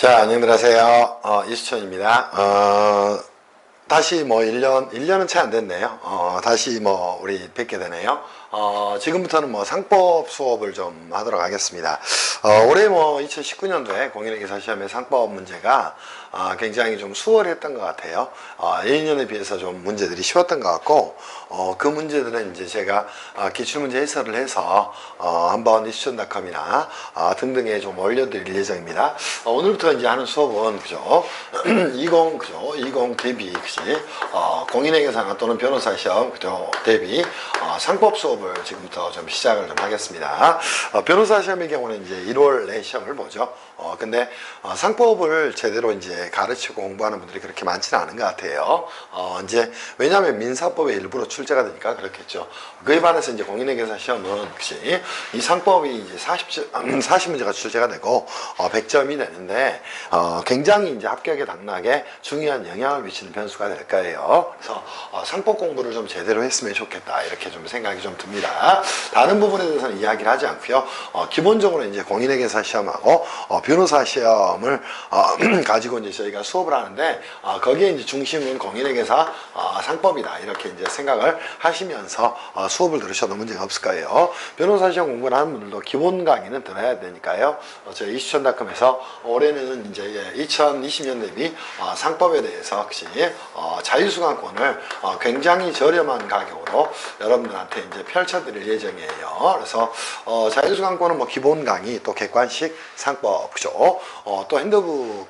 자, 안녕들 하세요. 이수천입니다. 다시 1년은 채 안 됐네요. 다시 우리 뵙게 되네요. 지금부터는 상법 수업을 좀 하도록 하겠습니다. 올해 2019년도에 공인회계사 시험의 상법 문제가 굉장히 좀 수월했던 것 같아요. 예년에 비해서 좀 문제들이 쉬웠던 것 같고, 그 문제들은 이제 제가 기출문제 해설을 해서 한번 이수천닷컴이나 등등에 좀 올려드릴 예정입니다. 오늘부터 이제 하는 수업은 그죠? 20 대비 그지? 공인회계사나 또는 변호사 시험 그죠? 대비 상법 수업을 지금부터 좀 시작을 좀 하겠습니다. 변호사 시험의 경우는 이제 1월 내 시험을 보죠. 근데 상법을 제대로 이제 가르치고 공부하는 분들이 그렇게 많지는 않은 것 같아요. 이제 왜냐하면 민사법의 일부로 출제가 되니까 그렇겠죠. 그에 반해서 이제 공인회계사 시험은 그치 이 상법이 이제 40문제가 출제가 되고 100점이 되는데 굉장히 이제 합격에 당락에 중요한 영향을 미치는 변수가 될 거예요. 그래서 상법 공부를 좀 제대로 했으면 좋겠다 이렇게 좀 생각이 좀 듭니다. 다른 부분에 대해서는 이야기를 하지 않고요. 기본적으로 이제 공인회계사 시험하고 변호사 시험을 가지고 이제 저희가 수업을 하는데 거기에 이제 중심은 공인회계사 상법이다 이렇게 이제 생각을 하시면서 수업을 들으셔도 문제가 없을 거예요. 변호사 시험 공부를 하는 분들도 기본 강의는 들어야 되니까요. 저희 이수천닷컴에서 올해는 이제 2020년 대비 상법에 대해서 혹시 자유수강권을 굉장히 저렴한 가격으로 여러분들한테 이제 펼쳐드릴 예정이에요. 그래서 자유수강권은 기본 강의 또 객관식 상법 그죠? 또 핸드북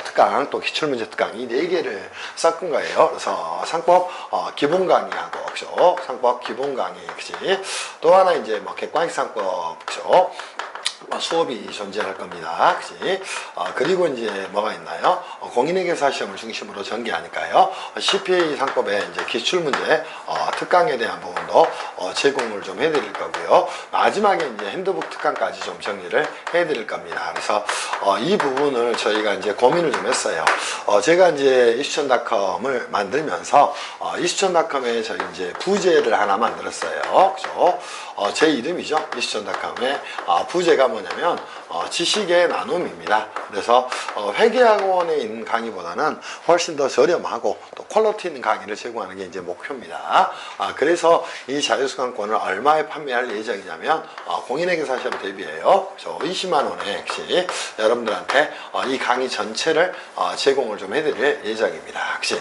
특강 또 기출문제 특강 이 4개를 섞은 거예요. 그래서 상법 기본 강의하고 그죠? 상법 기본 강의 그지? 또 하나 이제 객관식 상법 그죠? 수업이 존재할 겁니다. 그치? 그리고 이제 뭐가 있나요? 공인회계사 시험을 중심으로 전개하니까요. CPA 상법의 이제 기출문제 특강에 대한 부분도 제공을 좀 해드릴 거고요. 마지막에 이제 핸드북 특강까지 좀 정리를 해드릴 겁니다. 그래서 이 부분을 저희가 이제 고민을 좀 했어요. 제가 이제 이수천닷컴을 만들면서 이수천닷컴에 저희 이제 부제를 하나 만들었어요. 그죠? 제 이름이죠. 이수천닷컴의 부제가 뭐냐면 지식의 나눔입니다. 그래서 회계학원에 있는 강의보다는 훨씬 더 저렴하고 또 퀄리티 있는 강의를 제공하는 게 이제 목표입니다. 그래서 이 자유수강권을 얼마에 판매할 예정이냐면 공인회계사 시험 대비해요. 그래서 20만 원에 역시 여러분들한테 이 강의 전체를 제공을 좀 해드릴 예정입니다. 혹시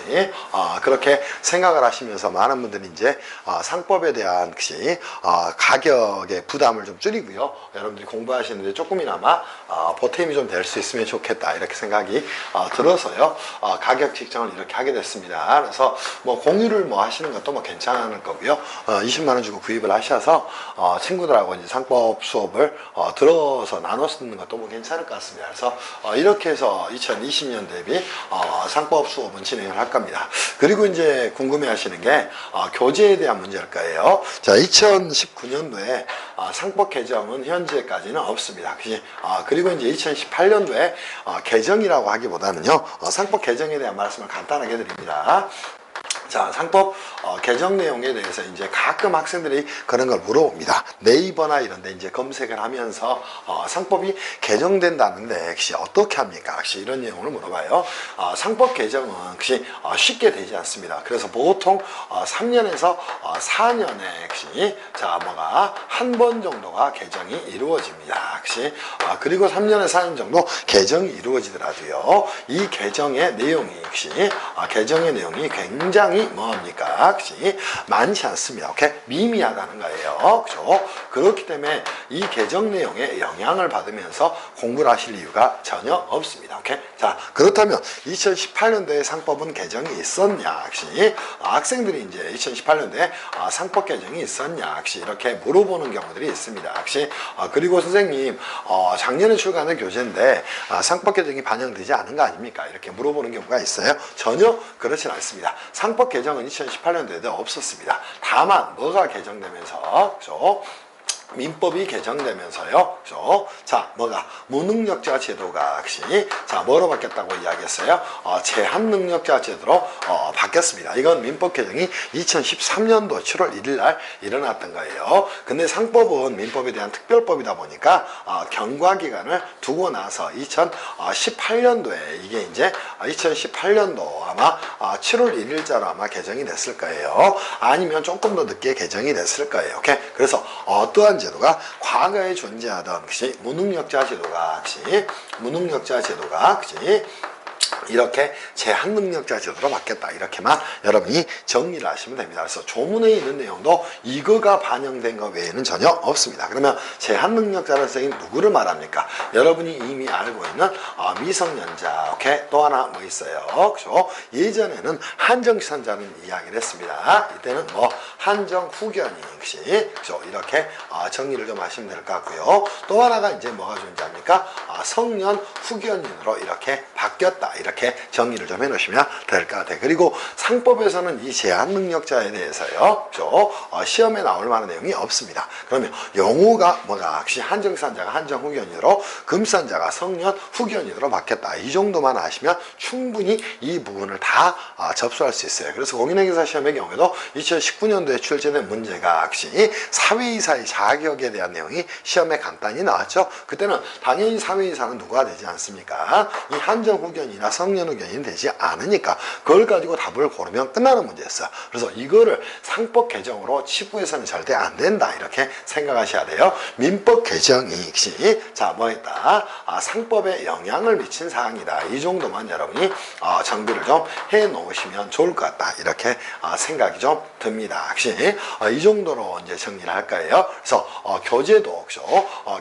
그렇게 생각을 하시면서 많은 분들이 이제 상법에 대한 혹시 가격의 부담을 좀 줄이고요. 여러분들이 공부하시는데 조금이나마 보탬이 좀 될 수 있으면 좋겠다 이렇게 생각이 들어서요. 가격 책정을 이렇게 하게 됐습니다. 그래서 공유를 하시는 것도 괜찮은 거고요. 20만 원 주고 구입을 하셔서 친구들하고 이제 상법 수업을 들어서 나눠 쓰는 것도 괜찮을 것 같습니다. 그래서 이렇게 해서 2020년 대비 상법 수업은 진행을 할 겁니다. 그리고 이제 궁금해 하시는 게 교재에 대한 문제일 거예요. 자, 2019년도에 상법 개정은 현재까지는 없습니다. 그리고 이제 2018년도에 개정이라고 하기보다는요, 상법 개정에 대한 말씀을 간단하게 드립니다. 자, 상법 개정 내용에 대해서 이제 가끔 학생들이 그런 걸 물어봅니다. 네이버나 이런 데 이제 검색을 하면서 상법이 개정된다는데 혹시 어떻게 합니까? 혹시 이런 내용을 물어봐요. 상법 개정은 혹시 쉽게 되지 않습니다. 그래서 보통 3년에서 4년에 혹시 한 번 정도가 개정이 이루어집니다. 혹시 그리고 3년에서 4년 정도 개정이 이루어지더라도요. 이 개정의 내용이 혹시 개정의 내용이 굉장히 뭡니까? 혹시 많지 않습니다. 오케이? 미미하다는 거예요. 그죠? 그렇기 때문에 이 개정 내용에 영향을 받으면서 공부를 하실 이유가 전혀 없습니다. 오케이? 자, 그렇다면 2018년도에 상법은 개정이 있었냐? 혹시 학생들이 이제 2018년도에 상법 개정이 있었냐? 혹시 이렇게 물어보는 경우들이 있습니다. 혹시 그리고 선생님 작년에 출간한 교재인데 상법 개정이 반영되지 않은 거 아닙니까? 이렇게 물어보는 경우가 있어요. 전혀 그렇진 않습니다. 상법 개정은 2018년도에도 없었습니다. 다만 뭐가 개정되면서 그죠? 민법이 개정되면서요. 그죠? 자, 뭐가? 무능력자 제도가 역시 자, 뭐로 바뀌었다고 이야기했어요? 제한능력자 제도로 바뀌었습니다. 이건 민법 개정이 2013년도 7월 1일 날 일어났던 거예요. 근데 상법은 민법에 대한 특별법이다 보니까 경과기간을 두고 나서 2018년도에 이게 이제 2018년도 아마 7월 1일자로 아마 개정이 됐을 거예요. 아니면 조금 더 늦게 개정이 됐을 거예요. 오케이? 그래서 어떠한 제도가 과거에 존재하던 것이 무능력자 제도가 그치 이렇게 제한능력자 제도로 바뀌었다. 이렇게만 여러분이 정리를 하시면 됩니다. 그래서 조문에 있는 내용도 이거가 반영된 것 외에는 전혀 없습니다. 그러면 제한능력자라는 것이 누구를 말합니까? 여러분이 이미 알고 있는 미성년자. 오케이? 또 하나 뭐 있어요? 그죠? 예전에는 한정시선자는 이야기를 했습니다. 이때는 뭐 한정후견인 그죠? 이렇게 정리를 좀 하시면 될 것 같고요. 또 하나가 이제 뭐가 존재합니까? 성년 후견인으로 이렇게 바뀌었다. 이렇게 정리를 좀 해놓으시면 될 것 같아요. 그리고 상법에서는 이 제한능력자에 대해서요, 시험에 나올 만한 내용이 없습니다. 그러면 용어가 뭐가 혹시 한정산자가 한정후견인으로 금산자가 성년 후견인으로 바뀌었다. 이 정도만 아시면 충분히 이 부분을 다 접수할 수 있어요. 그래서 공인회계사 시험의 경우에도 2019년도에 출제된 문제가 혹시 사회이사의 자격에 대한 내용이 시험에 간단히 나왔죠. 그때는 당연히 사회이사는 누가 되지 않습니까? 이 한정후견이나 성년후견이 되지 않으니까 그걸 가지고 답을 고르면 끝나는 문제였어요. 그래서 이거를 상법 개정으로 치부에서는 절대 안 된다. 이렇게 생각하셔야 돼요. 민법 개정이 역시 자 뭐했다? 상법에 영향을 미친 사항이다. 이 정도만 여러분이 정비를 좀 해 놓으시면 좋을 것 같다. 이렇게 생각이 좀 듭니다. 역시 이 정도로 이제 정리를 할 거예요. 그래서 교재도 그죠?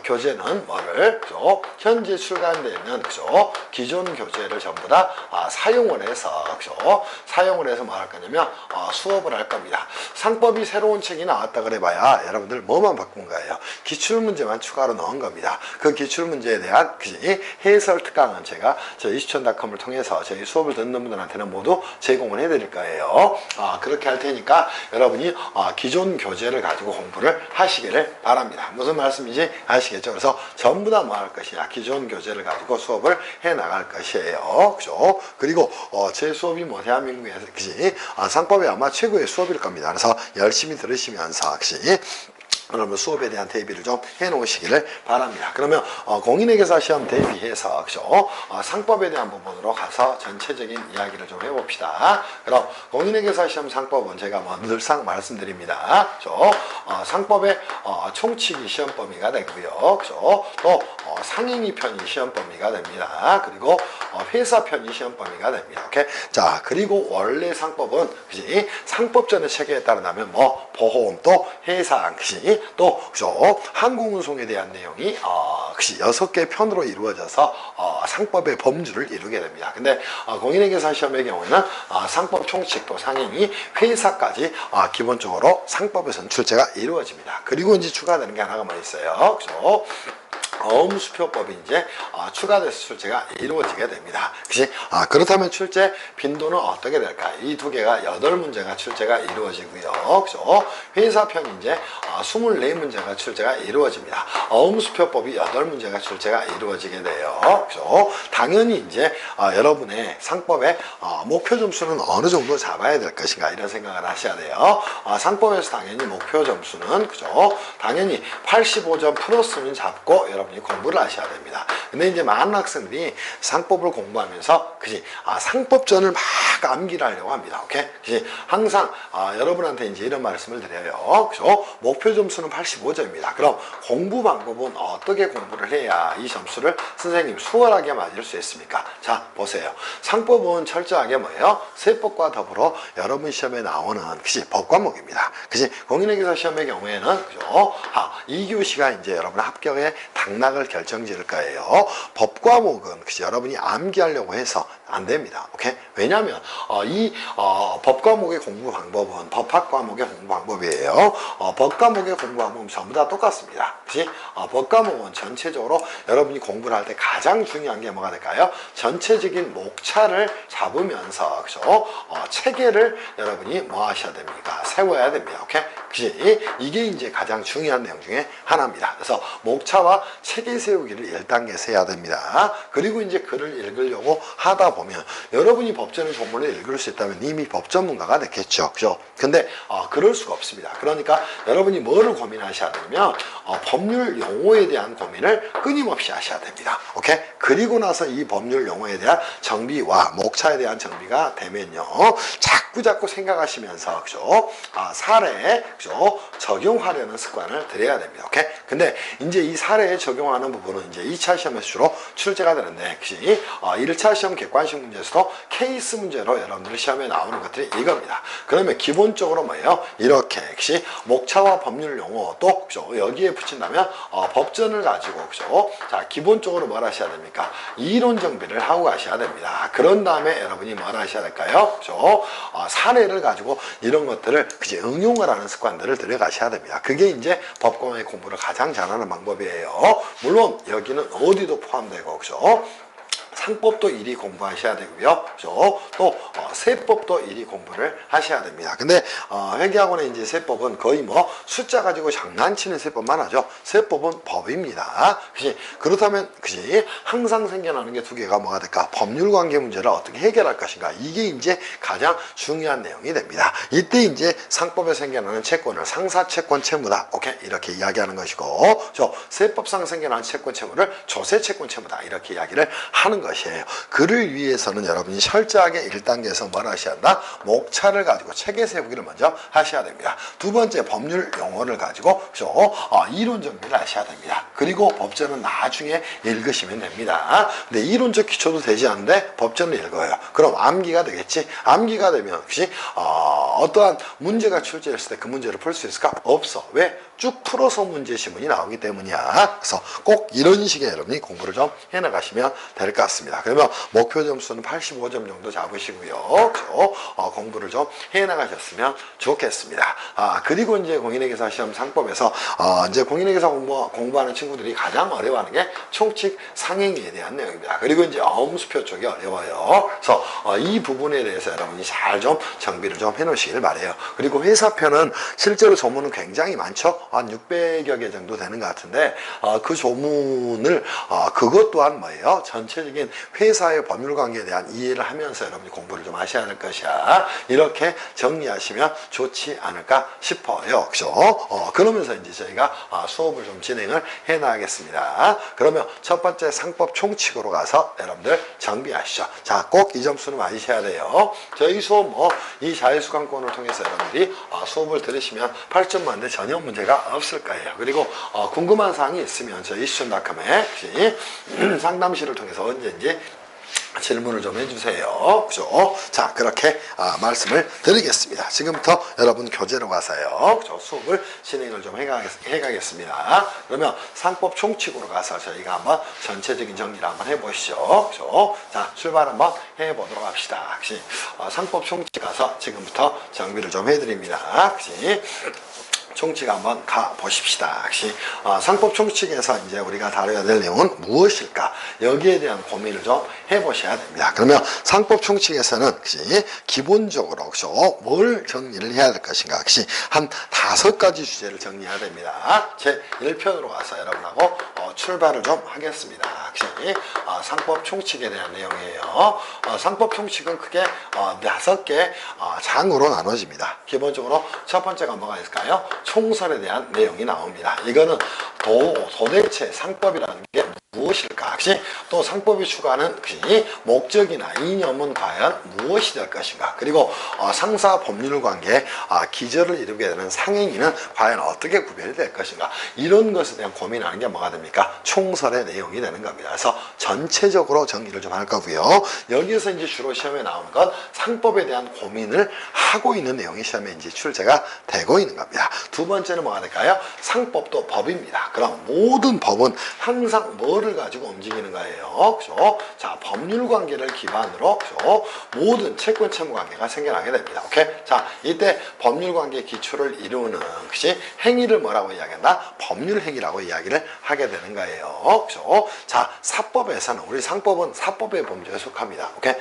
교재는 뭐를 그죠? 현재 출간되어 있는 그죠? 기존 교재를 전부 다 사용을 해서 그죠? 사용을 해서 뭐 할 거냐면 수업을 할 겁니다. 상법이 새로운 책이 나왔다 그래봐야 여러분들 뭐만 바꾼 거예요? 기출문제만 추가로 넣은 겁니다. 그 기출문제에 대한 그지? 해설 특강은 제가 저희 이수천닷컴을 통해서 저희 수업을 듣는 분들한테는 모두 제공을 해드릴 거예요. 그렇게 할 테니까 여러분이 기존 교재를 가지고 공부를 하시기를 바랍니다. 무슨 말씀인지 아시겠죠? 그래서 전부 다 뭐 할 것이냐? 기존 교재를 가지고 수업을 해 나갈 것이에요. 그죠? 그리고 제 수업이 뭐 대한민국에서 그지? 상법이 아마 최고의 수업일 겁니다. 그래서 열심히 들으시면서 혹시 그러면 수업에 대한 대비를 좀 해놓으시기를 바랍니다. 그러면 공인회계사 시험 대비해서 그죠? 상법에 대한 부분으로 가서 전체적인 이야기를 좀 해봅시다. 그럼 공인회계사 시험 상법은 제가 뭐 늘상 말씀드립니다. 그죠? 상법의 총칙이 시험 범위가 되고요. 그죠? 또 상행위 편이 시험 범위가 됩니다. 그리고 회사 편이 시험 범위가 됩니다. 오케이? 자, 그리고 원래 상법은 그지? 상법전의 체계에 따르면 뭐 보험 또 해상 그지? 또 그죠? 항공운송에 대한 내용이 그시 6개 편으로 이루어져서 상법의 범주를 이루게 됩니다. 근데 공인회계사 시험의 경우에는 상법 총칙 또 상행위 회사까지 기본적으로 상법에서는 출제가 이루어집니다. 그리고 이제 추가되는 게 하나가 뭐 있어요? 그죠? 어음수표법이 이제 추가돼서 출제가 이루어지게 됩니다. 그치? 그렇다면 출제 빈도는 어떻게 될까? 이 두 개가 8문제가 출제가 이루어지고요. 그죠? 회사편 이제 24문제가 출제가 이루어집니다. 어음수표법이 8문제가 출제가 이루어지게 돼요. 그죠? 당연히 이제 여러분의 상법의 목표 점수는 어느 정도 잡아야 될 것인가 이런 생각을 하셔야 돼요. 상법에서 당연히 목표 점수는 그죠? 당연히 85점 플러스는 잡고 여러분이 공부를 하셔야 됩니다. 근데 이제 많은 학생들이 상법을 공부하면서 그지 상법전을 막 암기를 하려고 합니다. 오케이? 그지 항상 여러분한테 이제 이런 말씀을 드려요. 그죠? 목표 점수는 85점입니다. 그럼 공부 방법은 어떻게 공부를 해야 이 점수를 선생님 수월하게 맞을 수 있습니까? 자, 보세요. 상법은 철저하게 뭐예요? 세법과 더불어 여러분 시험에 나오는 그지 법 과목입니다. 그지 공인회계사 시험의 경우에는 그죠? 2교시가 이제 여러분 합격의 당락을 결정지을 거예요. 법 과목은 그치, 여러분이 암기하려고 해서 안 됩니다. 오케이? 왜냐하면 이 법 과목의 공부 방법은 법학 과목의 공부 방법이에요. 법 과목의 공부 방법은 전부 다 똑같습니다. 그치? 법 과목은 전체적으로 여러분이 공부를 할 때 가장 중요한 게 뭐가 될까요? 전체적인 목차를 잡으면서 그죠? 체계를 여러분이 뭐 하셔야 됩니까? 세워야 됩니다. 오케이? 그지? 이게 이제 가장 중요한 내용 중에 하나입니다. 그래서 목차와 체계 세우기를 1단계에서 해야 됩니다. 그리고 이제 글을 읽으려고 하다 보면 여러분이 법전의 조문을 읽을 수 있다면 이미 법 전문가가 됐겠죠. 그죠? 근데 그럴 수가 없습니다. 그러니까 여러분이 뭐를 고민하셔야 되냐면 법률 용어에 대한 고민을 끊임없이 하셔야 됩니다. 오케이? 그리고 나서 이 법률 용어에 대한 정비와 목차에 대한 정비가 되면요. 자꾸 생각하시면서 그죠? 사례에 그죠? 적용하려는 습관을 들여야 됩니다. 오케이? 근데 이제 이 사례에 적용하는 부분은 이제 2차 시험에서 주로 출제가 되는데, 그지? 1차 시험 객관식 문제에서도 케이스 문제로 여러분들 시험에 나오는 것들이 이겁니다. 그러면 기본적으로 뭐예요? 이렇게, 그지? 목차와 법률 용어 또, 그죠? 여기에 붙인다면, 법전을 가지고, 그죠? 자, 기본적으로 뭘 하셔야 됩니까? 이론 정비를 하고 가셔야 됩니다. 그런 다음에 여러분이 뭘 하셔야 될까요? 그죠? 사례를 가지고 이런 것들을, 그지? 응용을 하는 습관들을 들여가셔야 됩니다. 그게 이제 법공의 공부를 가장 잘하는 방법이에요. 물론 여기는 어디도 포함되고, 그죠? 상법도 일이 공부하셔야 되고요. 그죠? 또 세법도 일이 공부를 하셔야 됩니다. 근데 회계학원의 이제 세법은 거의 뭐 숫자 가지고 장난치는 세법만 하죠. 세법은 법입니다. 그지? 그렇다면 그지? 항상 생겨나는 게 두 개가 뭐가 될까? 법률 관계 문제를 어떻게 해결할 것인가? 이게 이제 가장 중요한 내용이 됩니다. 이때 이제 상법에 생겨나는 채권을 상사 채권 채무다. 오케이? 이렇게 이야기하는 것이고, 세법상 생겨나는 채권 채무를 조세 채권 채무다. 이렇게 이야기를 하는 것이에요. 그를 위해서는 여러분이 철저하게 1단계에서 뭘 하셔야 한다? 목차를 가지고 체계 세우기를 먼저 하셔야 됩니다. 두 번째, 법률 용어를 가지고 이론 정비를 하셔야 됩니다. 그리고 법전은 나중에 읽으시면 됩니다. 근데 이론적 기초도 되지 않는데 법전을 읽어요. 그럼 암기가 되겠지? 암기가 되면 혹시 어떠한 문제가 출제했을 때 그 문제를 풀 수 있을까? 없어. 왜? 쭉 풀어서 문제지문이 나오기 때문이야. 그래서 꼭 이런 식의 여러분이 공부를 좀 해나가시면 될 것 같습니다. 그러면 목표 점수는 85점 정도 잡으시고요. 공부를 좀 해나가셨으면 좋겠습니다. 그리고 이제 공인회계사 시험 상법에서 이제 공인회계사 공부하는 친구들이 가장 어려워하는 게 총칙 상행에 대한 내용입니다. 그리고 이제 어음수표 쪽이 어려워요. 그래서 이 부분에 대해서 여러분이 잘 좀 정비를 좀 해놓으시길 바래요. 그리고 회사표는 실제로 조문은 굉장히 많죠. 한 600여 개 정도 되는 것 같은데 그 조문을 그것 또한 뭐예요? 전체적인 회사의 법률관계에 대한 이해를 하면서 여러분이 공부를 좀 하셔야 될 것이야. 이렇게 정리하시면 좋지 않을까 싶어요. 그죠? 그러면서 이제 저희가 수업을 좀 진행을 해 나가겠습니다. 그러면 첫 번째 상법 총칙으로 가서 여러분들 정비하시죠. 자, 꼭 이 점수는 맞으셔야 돼요. 저희 수업 이 자율수강권을 통해서 여러분들이 수업을 들으시면 8점 만대 전혀 문제가 없을 거예요. 그리고 궁금한 사항이 있으면 저희 이슈촌닷컴에 상담실을 통해서 언제든지 질문을 좀 해주세요. 그죠? 자, 그렇게 말씀을 드리겠습니다. 지금부터 여러분 교재로 가서요. 수업을 진행을 좀 해가겠습니다. 그러면 상법 총칙으로 가서 저희가 한번 전체적인 정리를 한번 해보시죠. 그죠? 자, 출발 한번 해보도록 합시다. 그치? 상법 총칙 가서 지금부터 정비를 좀 해드립니다. 그치? 총칙 한번 가 보십시다. 역시 상법 총칙에서 이제 우리가 다뤄야 될 내용은 무엇일까? 여기에 대한 고민을 좀 해보셔야 됩니다. 그러면 상법 총칙에서는 역시 기본적으로 뭘 정리를 해야 될 것인가? 역시 한 5가지 주제를 정리해야 됩니다. 제 1편으로 가서 여러분하고 출발을 좀 하겠습니다. 역시 상법 총칙에 대한 내용이에요. 상법 총칙은 크게 5개 장으로 나눠집니다. 기본적으로 첫 번째가 뭐가 있을까요? 총설에 대한 내용이 나옵니다. 이거는 도대체 상법이라는 게 무엇일까? 혹시 또 상법이 추구하는 목적이나 이념은 과연 무엇이 될 것인가? 그리고 상사 법률 관계에 기저를 이루게 되는 상행위는 과연 어떻게 구별이 될 것인가? 이런 것에 대한 고민하는 게 뭐가 됩니까? 총설의 내용이 되는 겁니다. 그래서 전체적으로 정리를 좀 할 거고요. 여기에서 이제 주로 시험에 나오는 건 상법에 대한 고민을 하고 있는 내용이 시험에 이제 출제가 되고 있는 겁니다. 두 번째는 뭐가 될까요? 상법도 법입니다. 그럼 모든 법은 항상 뭐를 가지고 움직이는 거예요. 그죠? 자, 법률 관계를 기반으로 그죠? 모든 채권 채무 관계가 생겨나게 됩니다. 오케이? 자, 이때 법률 관계 기초를 이루는 그치? 행위를 뭐라고 이야기한다? 법률 행위라고 이야기를 하게 되는 거예요. 그죠? 자, 사법에서는 우리 상법은 사법의 범주에 속합니다. 오케이?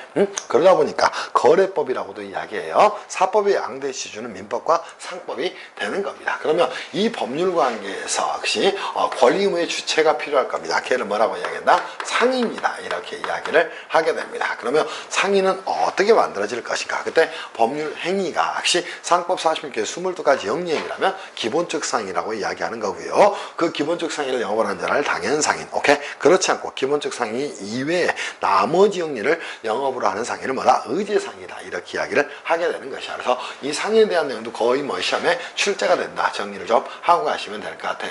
그러다 보니까 거래법이라고도 이야기해요. 사법의 양대 시주는 민법과 상법이 되는 겁니다. 그러면 이 법률 관계에서 역시 권리 의무의 주체가 필요할 겁니다. 걔를 뭐라고 이야기한다? 상의입니다. 이렇게 이야기를 하게 됩니다. 그러면 상의는 어떻게 만들어질 것인가? 그때 법률 행위가 역시 상법 46개 22가지 영리행위라면 기본적 상의라고 이야기하는 거고요. 그 기본적 상의를 영업하는 자를 당연상인. 오케이? 그렇지 않고 기본적 상의 이외에 나머지 영리를 영업으로 하는 상의를 뭐다? 의제상의다. 이렇게 이야기를 하게 되는 것이야. 그래서 이 상의에 대한 내용도 거의 뭐 시험에 출제가 된다. 정리를 좀 하고 가시면 될 것 같아.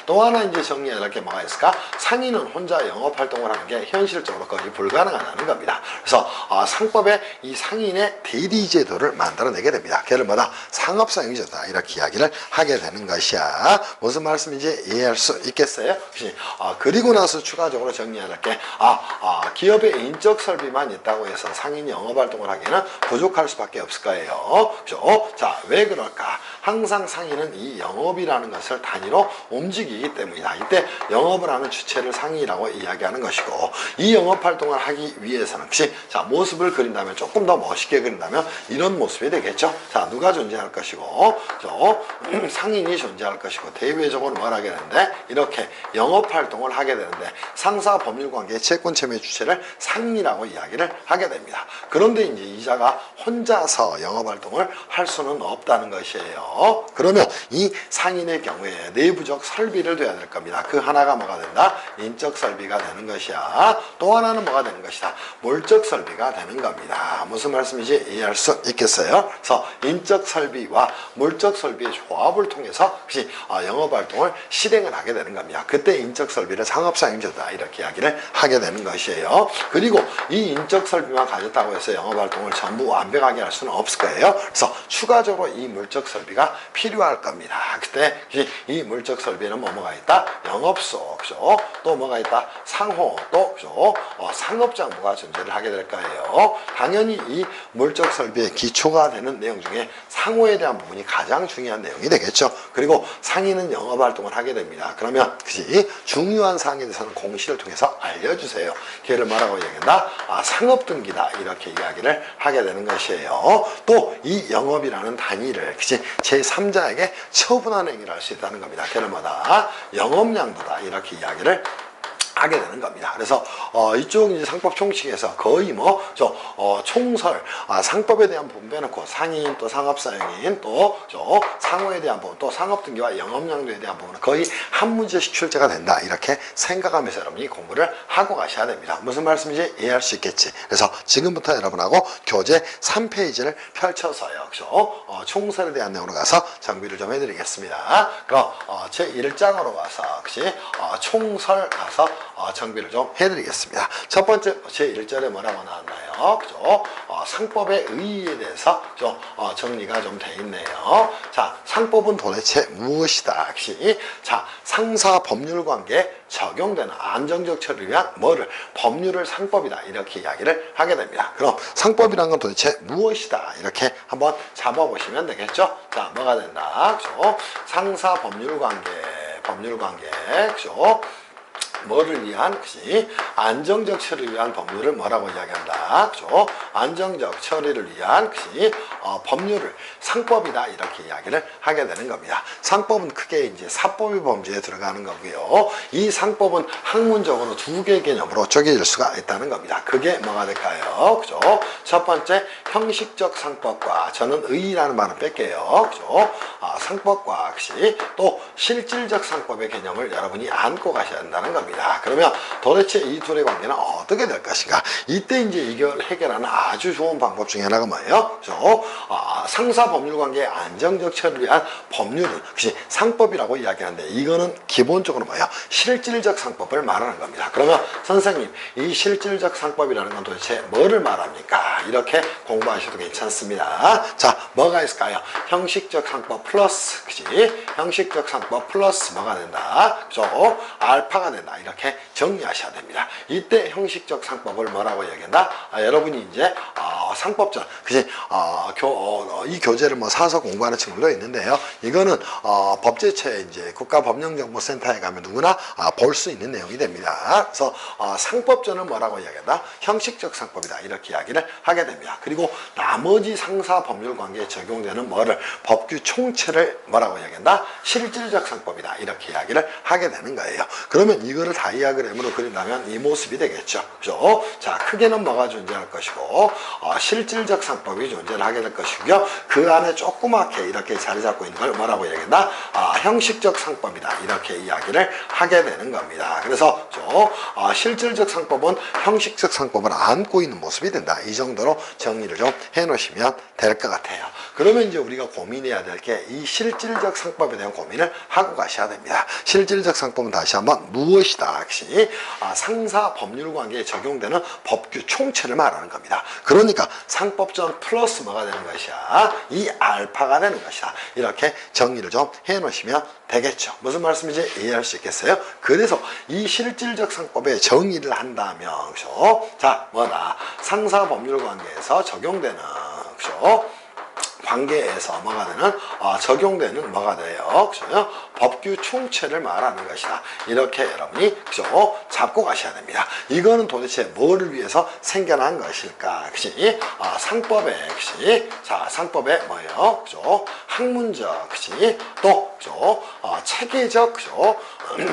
또 하나 이제 정리해야 될 게 뭐가 있을까? 상의는 혼자 영업 활동을 하는 게 현실적으로 거의 불가능하다는 겁니다. 그래서 상법에 이 상인의 대리 제도를 만들어내게 됩니다. 걔를 뭐다? 상업상의제도다. 이렇게 이야기를 하게 되는 것이야. 무슨 말씀인지 이해할 수 있겠어요? 그리고 나서 추가적으로 정리해야 될 게 기업의 인적 설비만 있다고 해서 상인이 영업 활동을 하기에는 부족할 수밖에 없을 거예요. 그죠? 자, 왜 그럴까? 항상 상인은 이 영업이라는 것을 단위로 움직이기 때문이다. 이때 영업을 하는 주체를 상인이라고 이야기하는 것이고, 이 영업 활동을 하기 위해서는 혹시 자, 모습을 그린다면 조금 더 멋있게 그린다면 이런 모습이 되겠죠. 자, 누가 존재할 것이고 상인이 존재할 것이고, 대외적으로 뭘 하게 되는데 이렇게 영업 활동을 하게 되는데 상사 법률 관계 채권 채무의 주체를 상인이라고 이야기를 하게 됩니다. 그런데 이제 이자가 혼자서 영업 활동을 할 수는 없다는 것이에요. 그러면 이 상인의 경우에 내부적 설비를 둬야 될 겁니다. 그 하나가 뭐가 된다? 인적 설비가 되는 것이야. 또 하나는 뭐가 되는 것이다? 물적 설비가 되는 겁니다. 무슨 말씀인지 이해할 수 있겠어요? 그래서 인적 설비와 물적 설비의 조합을 통해서 혹시 영업 활동을 실행을 하게 되는 겁니다. 그때 인적 설비를 상업상임제다. 이렇게 이야기를 하게 되는 것이에요. 그리고 이 인적 설비만 가졌다고 해서 영업 활동을 전부 완벽하게 할 수는 없을 거예요. 그래서 추가적으로 이 물적 설비가 필요할 겁니다. 그때 이 물적 설비는 뭐가 있다? 영업소, 그죠? 또 뭐가 있다? 상호, 또 그죠? 상업장부가 존재를 하게 될 거예요. 당연히 이 물적 설비의 기초가 되는 내용 중에 상호에 대한 부분이 가장 중요한 내용이 되겠죠. 그리고 상인은 영업 활동을 하게 됩니다. 그러면 그지 중요한 사항에 대해서는 공시를 통해서 알려주세요. 걔를 뭐라고 얘기한다? 상업 등기다. 이렇게 이야기를 하게 되는 것이에요. 또 이 영업이라는 단위를 그지 제3자에게 처분하는 행위를 할 수 있다는 겁니다. 걔를 뭐다? 영업양도다. 이렇게 이야기를 하게 되는 겁니다. 그래서 이쪽 이제 상법 총칙에서 거의 총설 상법에 대한 부분 빼놓고 상인 또 상업사용인 또 상호에 대한 부분 또 상업등기와 영업양도에 대한 부분은 거의 한 문제씩 출제가 된다. 이렇게 생각하면서 여러분이 공부를 하고 가셔야 됩니다. 무슨 말씀인지 이해할 수 있겠지. 그래서 지금부터 여러분하고 교재 3페이지를 펼쳐서요. 총설에 대한 내용으로 가서 정비를 좀 해드리겠습니다. 그럼 제 1장으로 가서 혹시 총설 가서 정비를 좀 해드리겠습니다. 첫 번째 제 1절에 뭐라고 나왔나요? 그죠? 상법의 의의에 대해서 정리가 좀 돼 있네요. 자, 상법은 도대체 무엇이다? 역시 자, 상사 법률 관계에 적용되는 안정적 처리를 위한 뭐를 법률을 상법이다. 이렇게 이야기를 하게 됩니다. 그럼 상법이란 건 도대체 무엇이다? 이렇게 한번 잡아보시면 되겠죠? 자, 뭐가 된다? 그죠? 상사 법률 관계, 그죠? 뭐를 위한 것이 안정적 처리를 위한 법률을 뭐라고 이야기한다. 그죠? 안정적 처리를 위한 것이 법률을 상법이다. 이렇게 이야기를 하게 되는 겁니다. 상법은 크게 이제 사법의 범주에 들어가는 거고요. 이 상법은 학문적으로 두 개의 개념으로 쪼개질 수가 있다는 겁니다. 그게 뭐가 될까요? 그죠? 첫 번째 형식적 상법과 저는 의의라는 말은 뺄게요. 그죠? 상법과 역시 또 실질적 상법의 개념을 여러분이 안고 가셔야 한다는 겁니다. 그러면 도대체 이 둘의 관계는 어떻게 될 것인가? 이때 이제 이걸 해결하는 아주 좋은 방법 중에 하나가 뭐예요? 상사 법률 관계의 안정적 처리를 위한 법률은 혹시 상법이라고 이야기하는데 이거는 기본적으로 뭐예요? 실질적 상법을 말하는 겁니다. 그러면 선생님, 이 실질적 상법이라는 건 도대체 뭐를 말합니까? 이렇게 공부하셔도 괜찮습니다. 자, 뭐가 있을까요? 형식적 상법 플러스, 그치? 형식적 상법 플러스 뭐가 된다? 그죠? 알파가 된다. 이렇게 정리하셔야 됩니다. 이때 형식적 상법을 뭐라고 얘기한다? 여러분이 이제 상법전, 그지? 이 교재를 뭐 사서 공부하는 친구도 있는데요. 이거는 법제처에 이제 국가법령정보센터에 가면 누구나 볼 수 있는 내용이 됩니다. 그래서 상법전을 뭐라고 이야기한다? 형식적 상법이다. 이렇게 이야기를 하게 됩니다. 그리고 나머지 상사 법률 관계에 적용되는 뭐를 법규 총체를 뭐라고 이야기한다? 실질적 상법이다. 이렇게 이야기를 하게 되는 거예요. 그러면 이거를 다이아그램으로 그린다면 이 모습이 되겠죠. 그죠? 자, 크게는 뭐가 존재할 것이고 실질적 상법이 존재를 하게 될 것이고요. 그 안에 조그맣게 이렇게 자리 잡고 있는 걸 뭐라고 얘기한다? 형식적 상법이다. 이렇게 이야기를 하게 되는 겁니다. 그래서 실질적 상법은 형식적 상법을 안고 있는 모습이 된다. 이 정도로 정리를 좀 해놓으시면 될 것 같아요. 그러면 이제 우리가 고민해야 될 게 이 실질적 상법에 대한 고민을 하고 가셔야 됩니다. 실질적 상법은 다시 한번 무엇이다? 역시 상사 법률 관계에 적용되는 법규 총체를 말하는 겁니다. 그러니까 상법전 플러스 뭐가 되는 것이야? 이 알파가 되는 것이다. 이렇게 정리를 좀 해놓으시면 되겠죠. 무슨 말씀인지 이해할 수 있겠어요? 그래서 이 실질적 상법에 정의를 한다면, 그죠? 자, 뭐다? 상사 법률 관계에서 적용되는, 그죠? 관계에서 뭐가 되는 적용되는 뭐가 돼요? 그죠? 법규 총체를 말하는 것이다. 이렇게 여러분이 그죠? 잡고 가셔야 됩니다. 이거는 도대체 뭐를 위해서 생겨난 것일까? 그지? 상법에 그지? 자, 상법에 뭐예요? 그죠? 학문적 그지? 또 그죠? 체계적 그죠?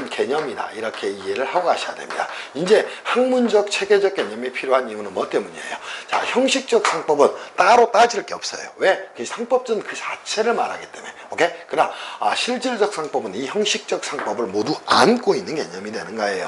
개념이다. 이렇게 이해를 하고 가셔야 됩니다. 이제 학문적 체계적 개념이 필요한 이유는 뭐 때문이에요? 자, 형식적 상법은 따로 따질 게 없어요. 왜? 그 상법전 그 자체를 말하기 때문에. 오케이? 그러나 실질적 상법은 이 형식적 상법을 모두 안고 있는 개념이 되는 거예요.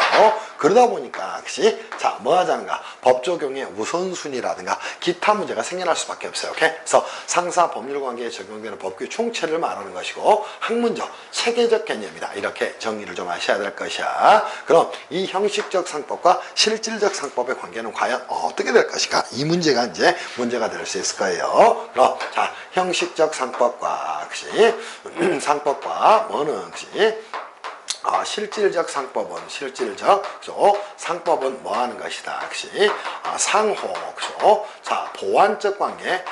그러다 보니까 그치? 자, 뭐 하자는가? 법 적용의 우선순위라든가 기타 문제가 생겨날 수밖에 없어요. 오케이? 그래서 상사 법률 관계에 적용되는 법규 총체를 말하는 것이고 학문적 체계적 개념이다. 이렇게 정리를 좀 하셔야 될 것이야. 그럼 이 형식적 상법과 실질적 상법의 관계는 과연 어떻게 될 것인가? 이 문제가 이제 문제가 될 수 있을 거예요. 그럼 자, 형식적 상법과 그치? 상법과 뭐는 그치? 실질적 상법은 실질적 그죠? 상법은 뭐 하는 것이다. 그치? 상호 그죠? 자, 보완적 관계